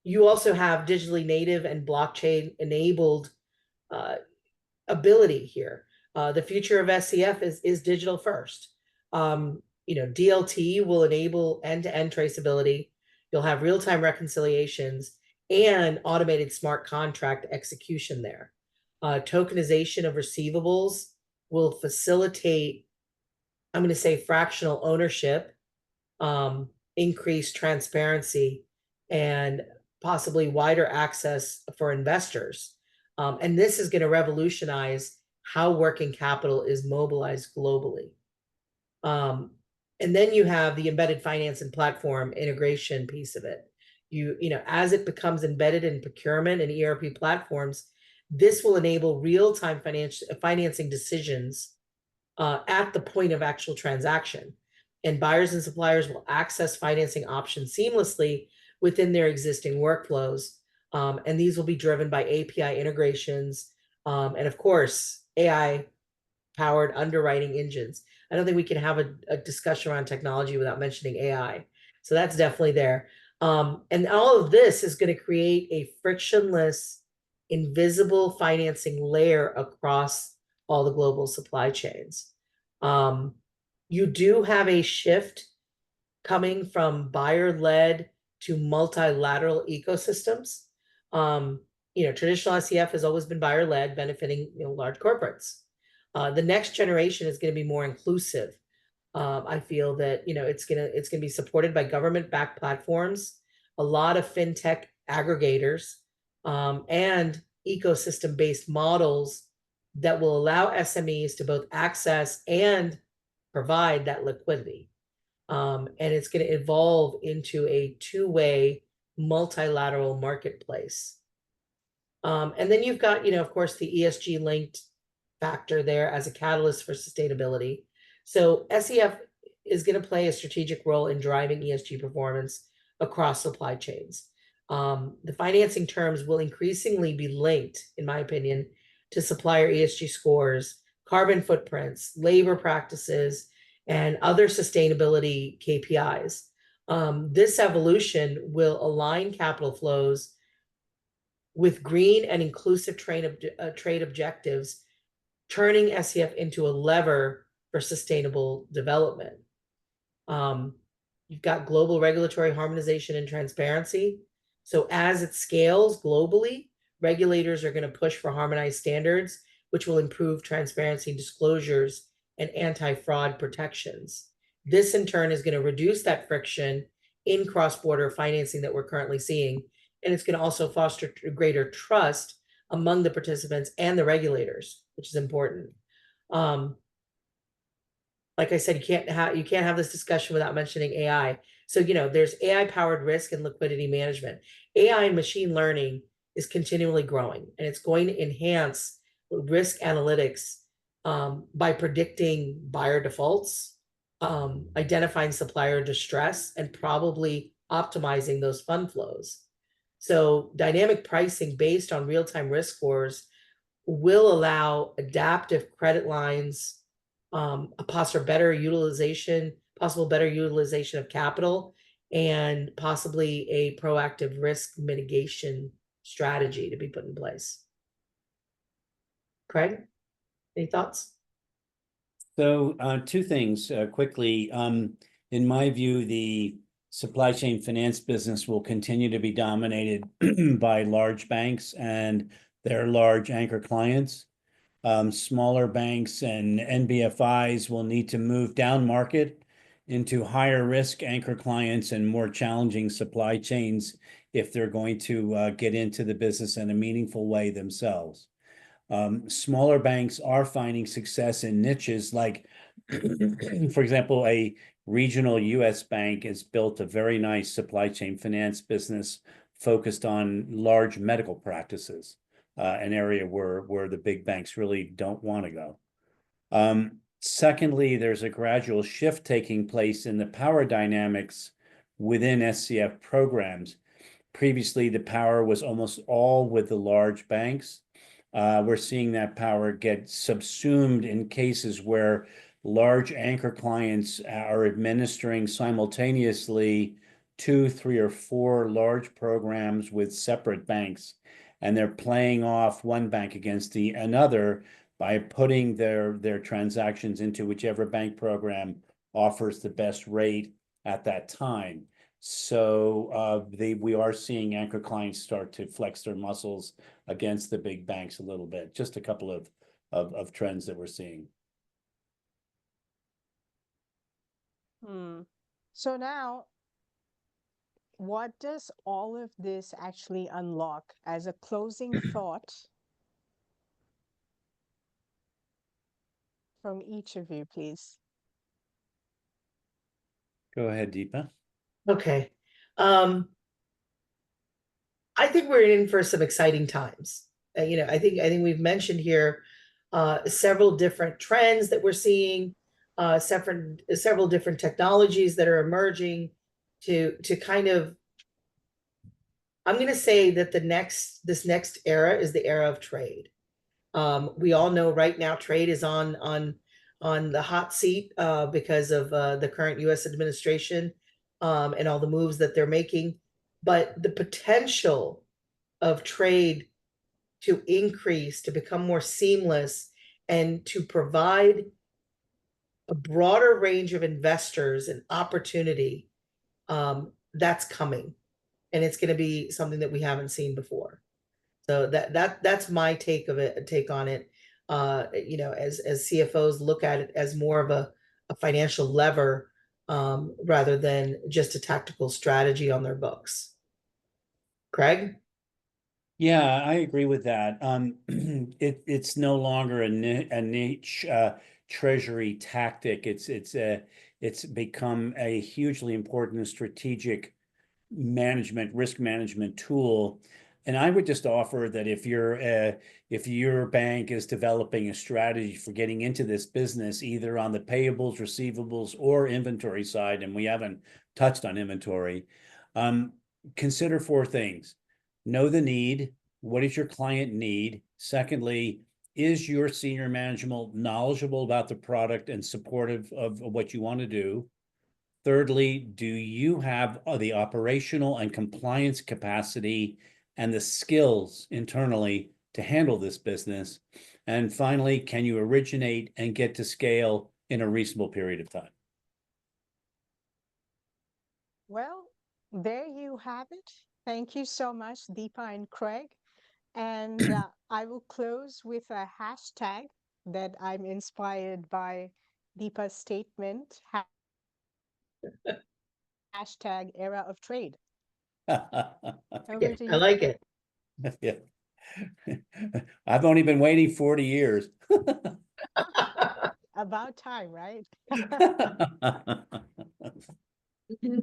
You also have digitally native and blockchain enabled ability here. The future of SCF is digital first. DLT will enable end-to-end traceability. You'll have real-time reconciliations and automated smart contract execution there. Tokenization of receivables will facilitate, I'm going to say, fractional ownership, increased transparency, and possibly wider access for investors. And this is going to revolutionize how working capital is mobilized globally. And then you have the embedded finance and platform integration piece of it. As it becomes embedded in procurement and ERP platforms, this will enable real-time financing decisions at the point of actual transaction. And buyers and suppliers will access financing options seamlessly within their existing workflows. And these will be driven by API integrations, and of course, AI-powered underwriting engines. I don't think we can have a discussion around technology without mentioning AI. So that's definitely there. And all of this is going to create a frictionless, invisible financing layer across all the global supply chains. You do have a shift coming from buyer-led to multilateral ecosystems. Traditional SCF has always been buyer-led, benefiting large corporates. The next generation is going to be more inclusive. I feel that it's gonna be supported by government-backed platforms, a lot of fintech aggregators, and ecosystem-based models that will allow SMEs to both access and provide that liquidity. And it's going to evolve into a two-way multilateral marketplace. And then you've got, of course, the ESG linked factor there as a catalyst for sustainability. So SCF is going to play a strategic role in driving ESG performance across supply chains. The financing terms will increasingly be linked, in my opinion, to supplier ESG scores, carbon footprints, labor practices, and other sustainability KPIs. This evolution will align capital flows with green and inclusive trade objectives, turning SCF into a lever for sustainable development. You've got global regulatory harmonization and transparency. So as it scales globally, regulators are going to push for harmonized standards, which will improve transparency, disclosures, and anti-fraud protections. This in turn is going to reduce that friction in cross-border financing that we're currently seeing. And it's going to also foster greater trust among the participants and the regulators, which is important. Like I said, you can't have this discussion without mentioning AI. So, there's AI-powered risk and liquidity management. AI and machine learning is continually growing, and it's going to enhance risk analytics by predicting buyer defaults, identifying supplier distress, and probably optimizing those fund flows. So dynamic pricing based on real-time risk scores will allow adaptive credit lines, a possible better utilization of capital, and possibly a proactive risk mitigation strategy to be put in place. Craig, any thoughts? So two things quickly. In my view, the supply chain finance business will continue to be dominated by large banks and their large anchor clients. Smaller banks and NBFIs will need to move down market into higher risk anchor clients and more challenging supply chains if they're going to get into the business in a meaningful way themselves. Smaller banks are finding success in niches like, for example, a regional US bank has built a very nice supply chain finance business focused on large medical practices, an area where the big banks really don't want to go. Secondly, there's a gradual shift taking place in the power dynamics within SCF programs. Previously, the power was almost all with the large banks. We're seeing that power get subsumed in cases where large anchor clients are administering simultaneously 2, 3, or 4 large programs with separate banks, and they're playing off one bank against another by putting their transactions into whichever bank program offers the best rate at that time. So we are seeing anchor clients start to flex their muscles against the big banks a little bit. Just a couple of trends that we're seeing. So now, what does all of this actually unlock as a closing thought from each of you, please? Go ahead, Deepa. Okay. I think we're in for some exciting times. I think we've mentioned here several different trends that we're seeing, several different technologies that are emerging to kind of. I'm going to say that this next era is the era of trade. We all know right now trade is on the hot seat because of the current U.S. administration and all the moves that they're making. But the potential of trade to increase, to become more seamless, and to provide a broader range of investors and opportunity, that's coming. And it's going to be something that we haven't seen before. So that's my take on it. As CFOs look at it as more of a financial lever rather than just a tactical strategy on their books. Craig? Yeah, I agree with that. It's no longer a niche treasury tactic. It's become a hugely important strategic risk management tool. And I would just offer that if your bank is developing a strategy for getting into this business, either on the payables, receivables, or inventory side, and we haven't touched on inventory, consider 4 things. Know the need. What does your client need? Secondly, is your senior management knowledgeable about the product and supportive of what you want to do? Thirdly, do you have the operational and compliance capacity and the skills internally to handle this business? And finally, can you originate and get to scale in a reasonable period of time? Well, there you have it. Thank you so much, Deepa and Craig. And I will close with a hashtag that I'm inspired by Deepa's statement. Hashtag era of trade. Over to I you. like it. Yeah. I've only been waiting 40 years. About time, right?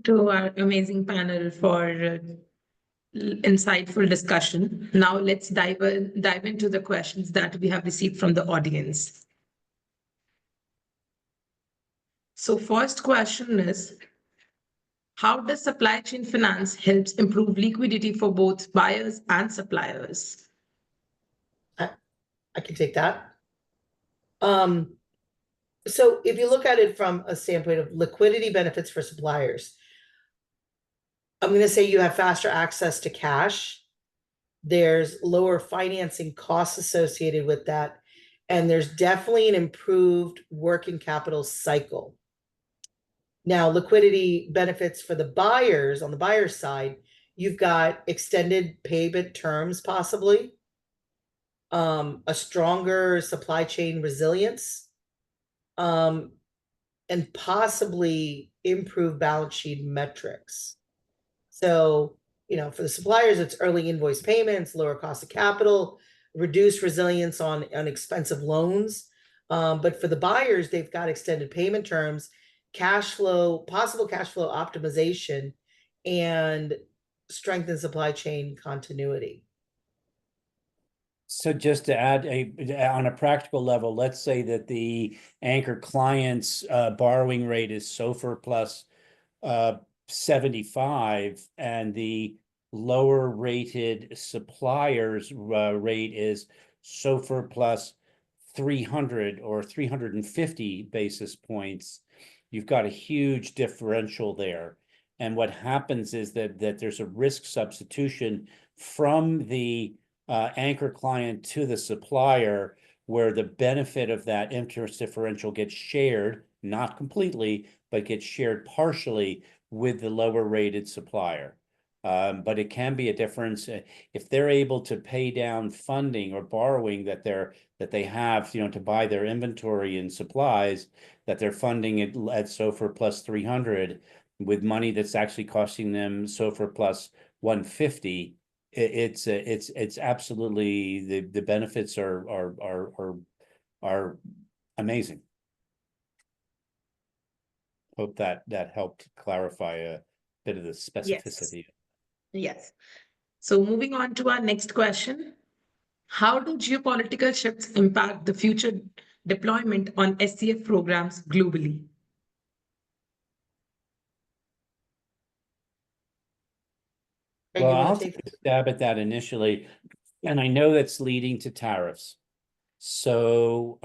To our amazing panel for insightful discussion. Now let's dive into the questions that we have received from the audience. So first question is, How does supply chain finance helps improve liquidity for both buyers and suppliers? I can take that. So if you look at it from a standpoint of liquidity benefits for suppliers, I'm going to say you have faster access to cash. There's lower financing costs associated with that. And there's definitely an improved working capital cycle. Now, liquidity benefits for the buyers on the buyer's side, you've got extended payment terms, possibly, a stronger supply chain resilience, and possibly improve balance sheet metrics. So, for the suppliers, it's early invoice payments, lower cost of capital, reduced resilience on expensive loans. But for the buyers, they've got extended payment terms, possible cash flow optimization, and strengthen supply chain continuity. So just to add on a practical level, let's say that the anchor client's borrowing rate is SOFR plus 75, and the lower rated supplier's rate is SOFR plus 300 or 350 basis points. You've got a huge differential there. And what happens is that there's a risk substitution from the anchor client to the supplier, where the benefit of that interest differential gets shared, not completely, but gets shared partially with the lower rated supplier. But it can be a difference if they're able to pay down funding or borrowing that they have, to buy their inventory and supplies, that they're funding it at SOFR plus 300 with money that's actually costing them SOFR plus 150. It's absolutely, the benefits are amazing. Hope that helped clarify a bit of the specificity. Yes. So moving on to our next question. How do geopolitical shifts impact the future deployment on SCF programs globally? Craig, Well, you want I'll to take take a stab at that initially, and I know that's leading to tariffs. So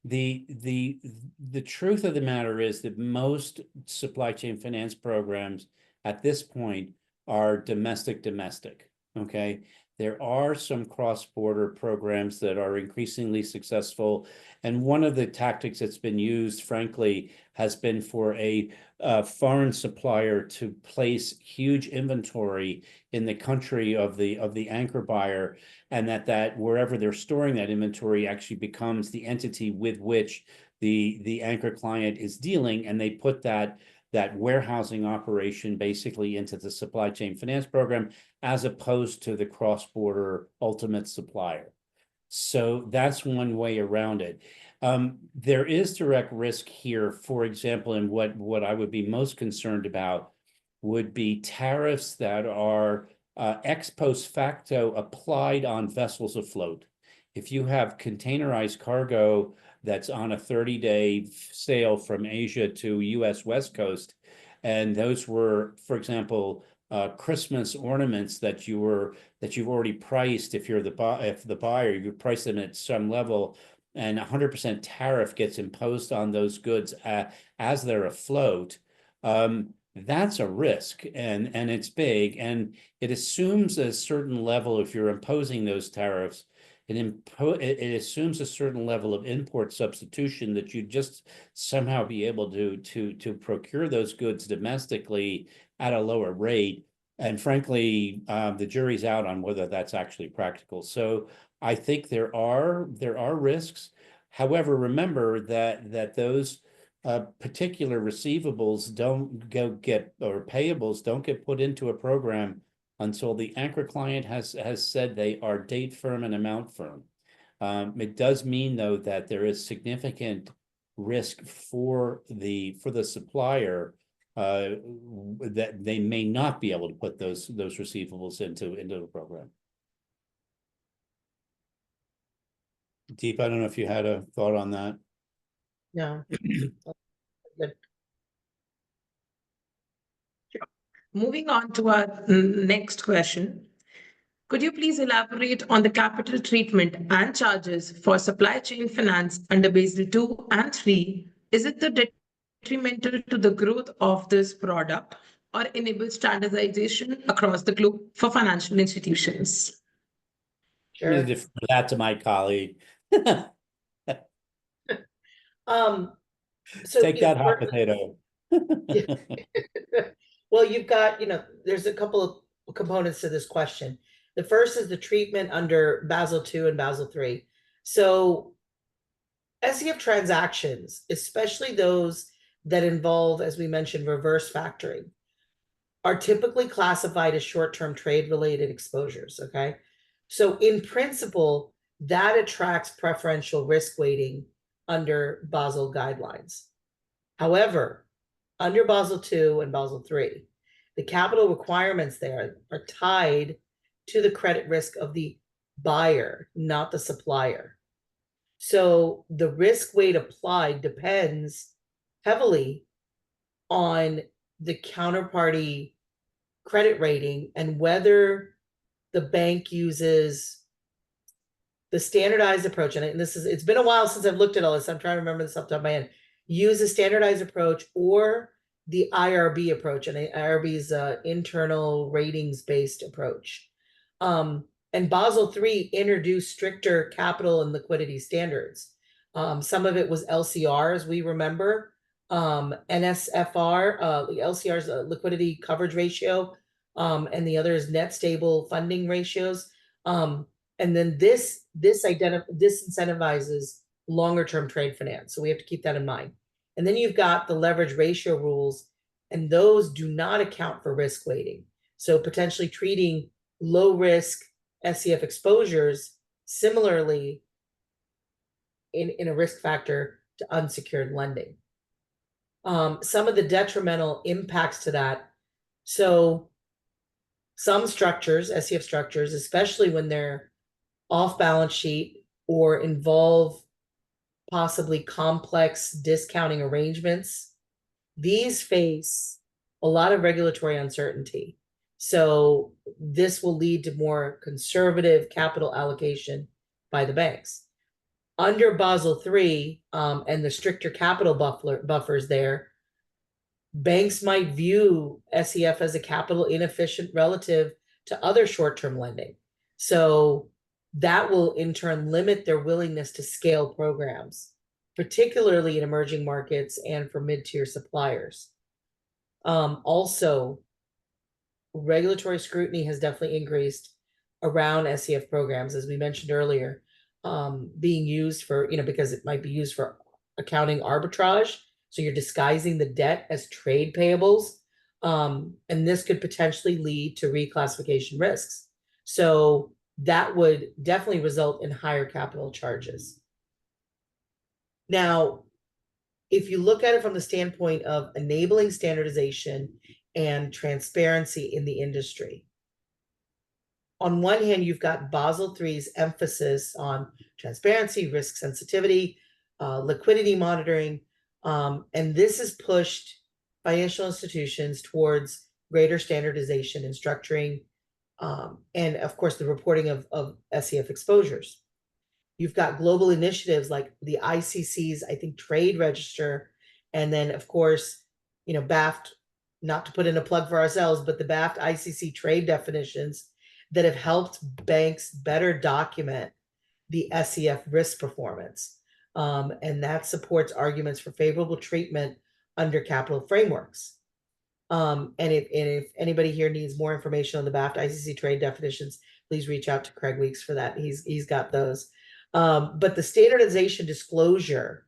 the truth of the matter is that most supply chain finance programs at this point are domestic. Okay. There are some cross-border programs that are increasingly successful. And one of the tactics that's been used, frankly, has been for a foreign supplier to place huge inventory in the country of the anchor buyer, and that wherever they're storing that inventory actually becomes the entity with which the anchor client is dealing, and they put that warehousing operation basically into the supply chain finance program, as opposed to the cross-border ultimate supplier. So that's one way around it. There is direct risk here, for example, and what I would be most concerned about would be tariffs that are ex post facto applied on vessels afloat. If you have containerized cargo that's on a 30-day sail from Asia to US West Coast, and those were, for example, Christmas ornaments that you've already priced, if the buyer, you price them at some level, and 100% tariff gets imposed on those goods as they're afloat, that's a risk, and it's big, and it assumes a certain level, if you're imposing those tariffs, it assumes a certain level of import substitution, that you just somehow be able to procure those goods domestically at a lower rate. And frankly, the jury's out on whether that's actually practical. So I think there are risks. However, remember that those particular receivables or payables don't get put into a program until the anchor client has said they are date firm and amount firm. It does mean, though, that there is significant risk for the supplier, that they may not be able to put those receivables into the program. Deep, I don't know if you had a thought on that. No. Good. Moving on to our next question. Could you please elaborate on the capital treatment and charges for supply chain finance under Basel 2 and 3? Is it the detrimental to the growth of this product or enable standardization across the globe for financial institutions? I'm going to Sure. defer that to my colleague. So Take that hot potato. well, you've got, there's a couple of components to this question. The first is the treatment under Basel 2 and Basel 3. So SEF transactions, especially those that involve, as we mentioned, reverse factoring, are typically classified as short-term trade-related exposures, okay? So in principle, that attracts preferential risk weighting under Basel guidelines. However, under Basel II and Basel III, the capital requirements there are tied to the credit risk of the buyer, not the supplier. So the risk weight applied depends heavily on the counterparty credit rating and whether the bank uses the standardized approach. And it's been a while since I've looked at all this. I'm trying to remember this off the top of my head. Use a standardized approach or the IRB approach, and IRB is an internal ratings-based approach. And Basel III introduced stricter capital and liquidity standards. Some of it was LCRs, we remember, NSFR, LCR's liquidity coverage ratio, and the other is net stable funding ratios. And then this incentivizes longer term trade finance. So we have to keep that in mind. And then you've got the leverage ratio rules, and those do not account for risk weighting. So potentially treating low risk SCF exposures similarly in a risk factor to unsecured lending. Some of the detrimental impacts to that. So some structures, SCF structures, especially when they're off balance sheet or involve possibly complex discounting arrangements, these face a lot of regulatory uncertainty. So this will lead to more conservative capital allocation by the banks. Under Basel III and the stricter capital buffers there, banks might view SEF as a capital inefficient relative to other short-term lending. So that will in turn limit their willingness to scale programs, particularly in emerging markets and for mid-tier suppliers. Also, regulatory scrutiny has definitely increased around SEF programs, as we mentioned earlier, being used for, because it might be used for accounting arbitrage. So you're disguising the debt as trade payables. And this could potentially lead to reclassification risks. So that would definitely result in higher capital charges. Now, if you look at it from the standpoint of enabling standardization and transparency in the industry, on one hand, you've got Basel III's emphasis on transparency, risk sensitivity, liquidity monitoring, and this has pushed financial institutions towards greater standardization and structuring, and of course, the reporting of SEF exposures. You've got global initiatives like the ICC's, I think, trade register, and then, of course, BAFT, not to put in a plug for ourselves, but the BAFT ICC trade definitions that have helped banks better document the SEF risk performance. And that supports arguments for favorable treatment under capital frameworks. And if anybody here needs more information on the BAFT ICC trade definitions, please reach out to Craig Weeks for that. He's got those. But the standardized disclosure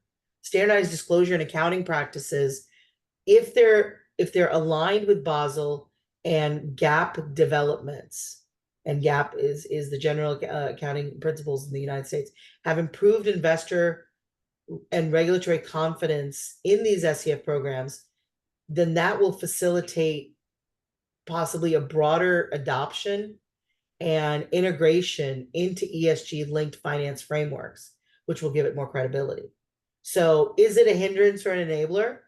and accounting practices, if they're aligned with Basel and GAAP developments, and GAAP is the general accounting principles in the United States, have improved investor and regulatory confidence in these SEF programs, then that will facilitate possibly a broader adoption and integration into ESG-linked finance frameworks, which will give it more credibility. So is it a hindrance or an enabler?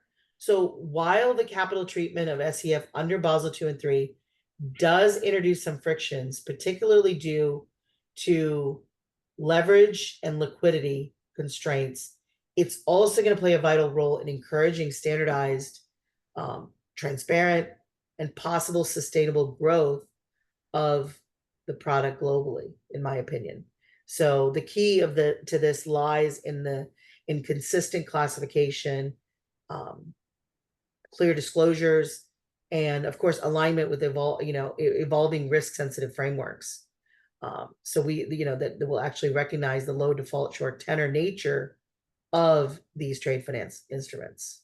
So while the capital treatment of SEF under Basel 2 and 3 does introduce some frictions, particularly due to leverage and liquidity constraints, it's also going to play a vital role in encouraging standardized, transparent, and possible sustainable growth of the product globally, in my opinion. So the key to this lies in consistent classification, clear disclosures, and of course alignment with evolving risk sensitive frameworks. So that will actually recognize the low default short tenor nature of these trade finance instruments.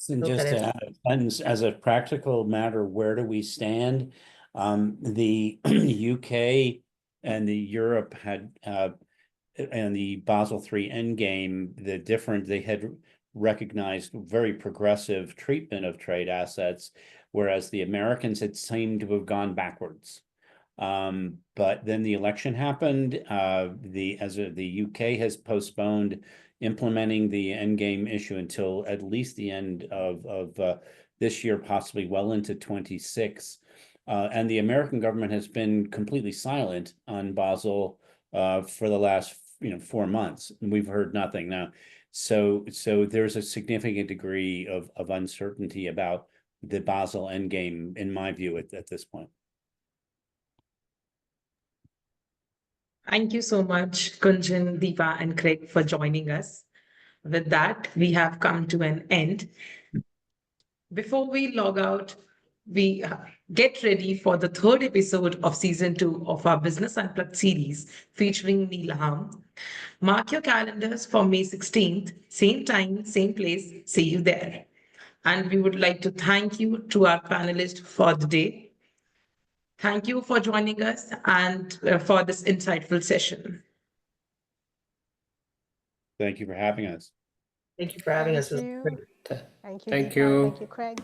And Hope just that to answers- add a sentence, as a practical matter, where do we stand? The UK and the Europe had and the Basel III endgame, they had recognized very progressive treatment of trade assets, whereas the Americans had seemed to have gone backwards. But then the election happened. The UK has postponed implementing the endgame issue until at least the end of this year, possibly well into 26. And the American government has been completely silent on Basel for the last 4 months, and we've heard nothing now. So there's a significant degree of uncertainty about the Basel endgame, in my view, at this point. Thank you so much, Kunjan, Deepa, and Craig, for joining us. With that, we have come to an end. Before we log out, we get ready for the third episode of season 2 of our Business Unplugged series featuring Neelaham. Mark your calendars for May 16th, same time, same place. See you there. And we would like to thank you to our panelists for the day. Thank you for joining us and for this insightful session. Thank you for having us. Thank you for having us. Thank you. Thank you, Thank Deepa. you. Thank you, Craig.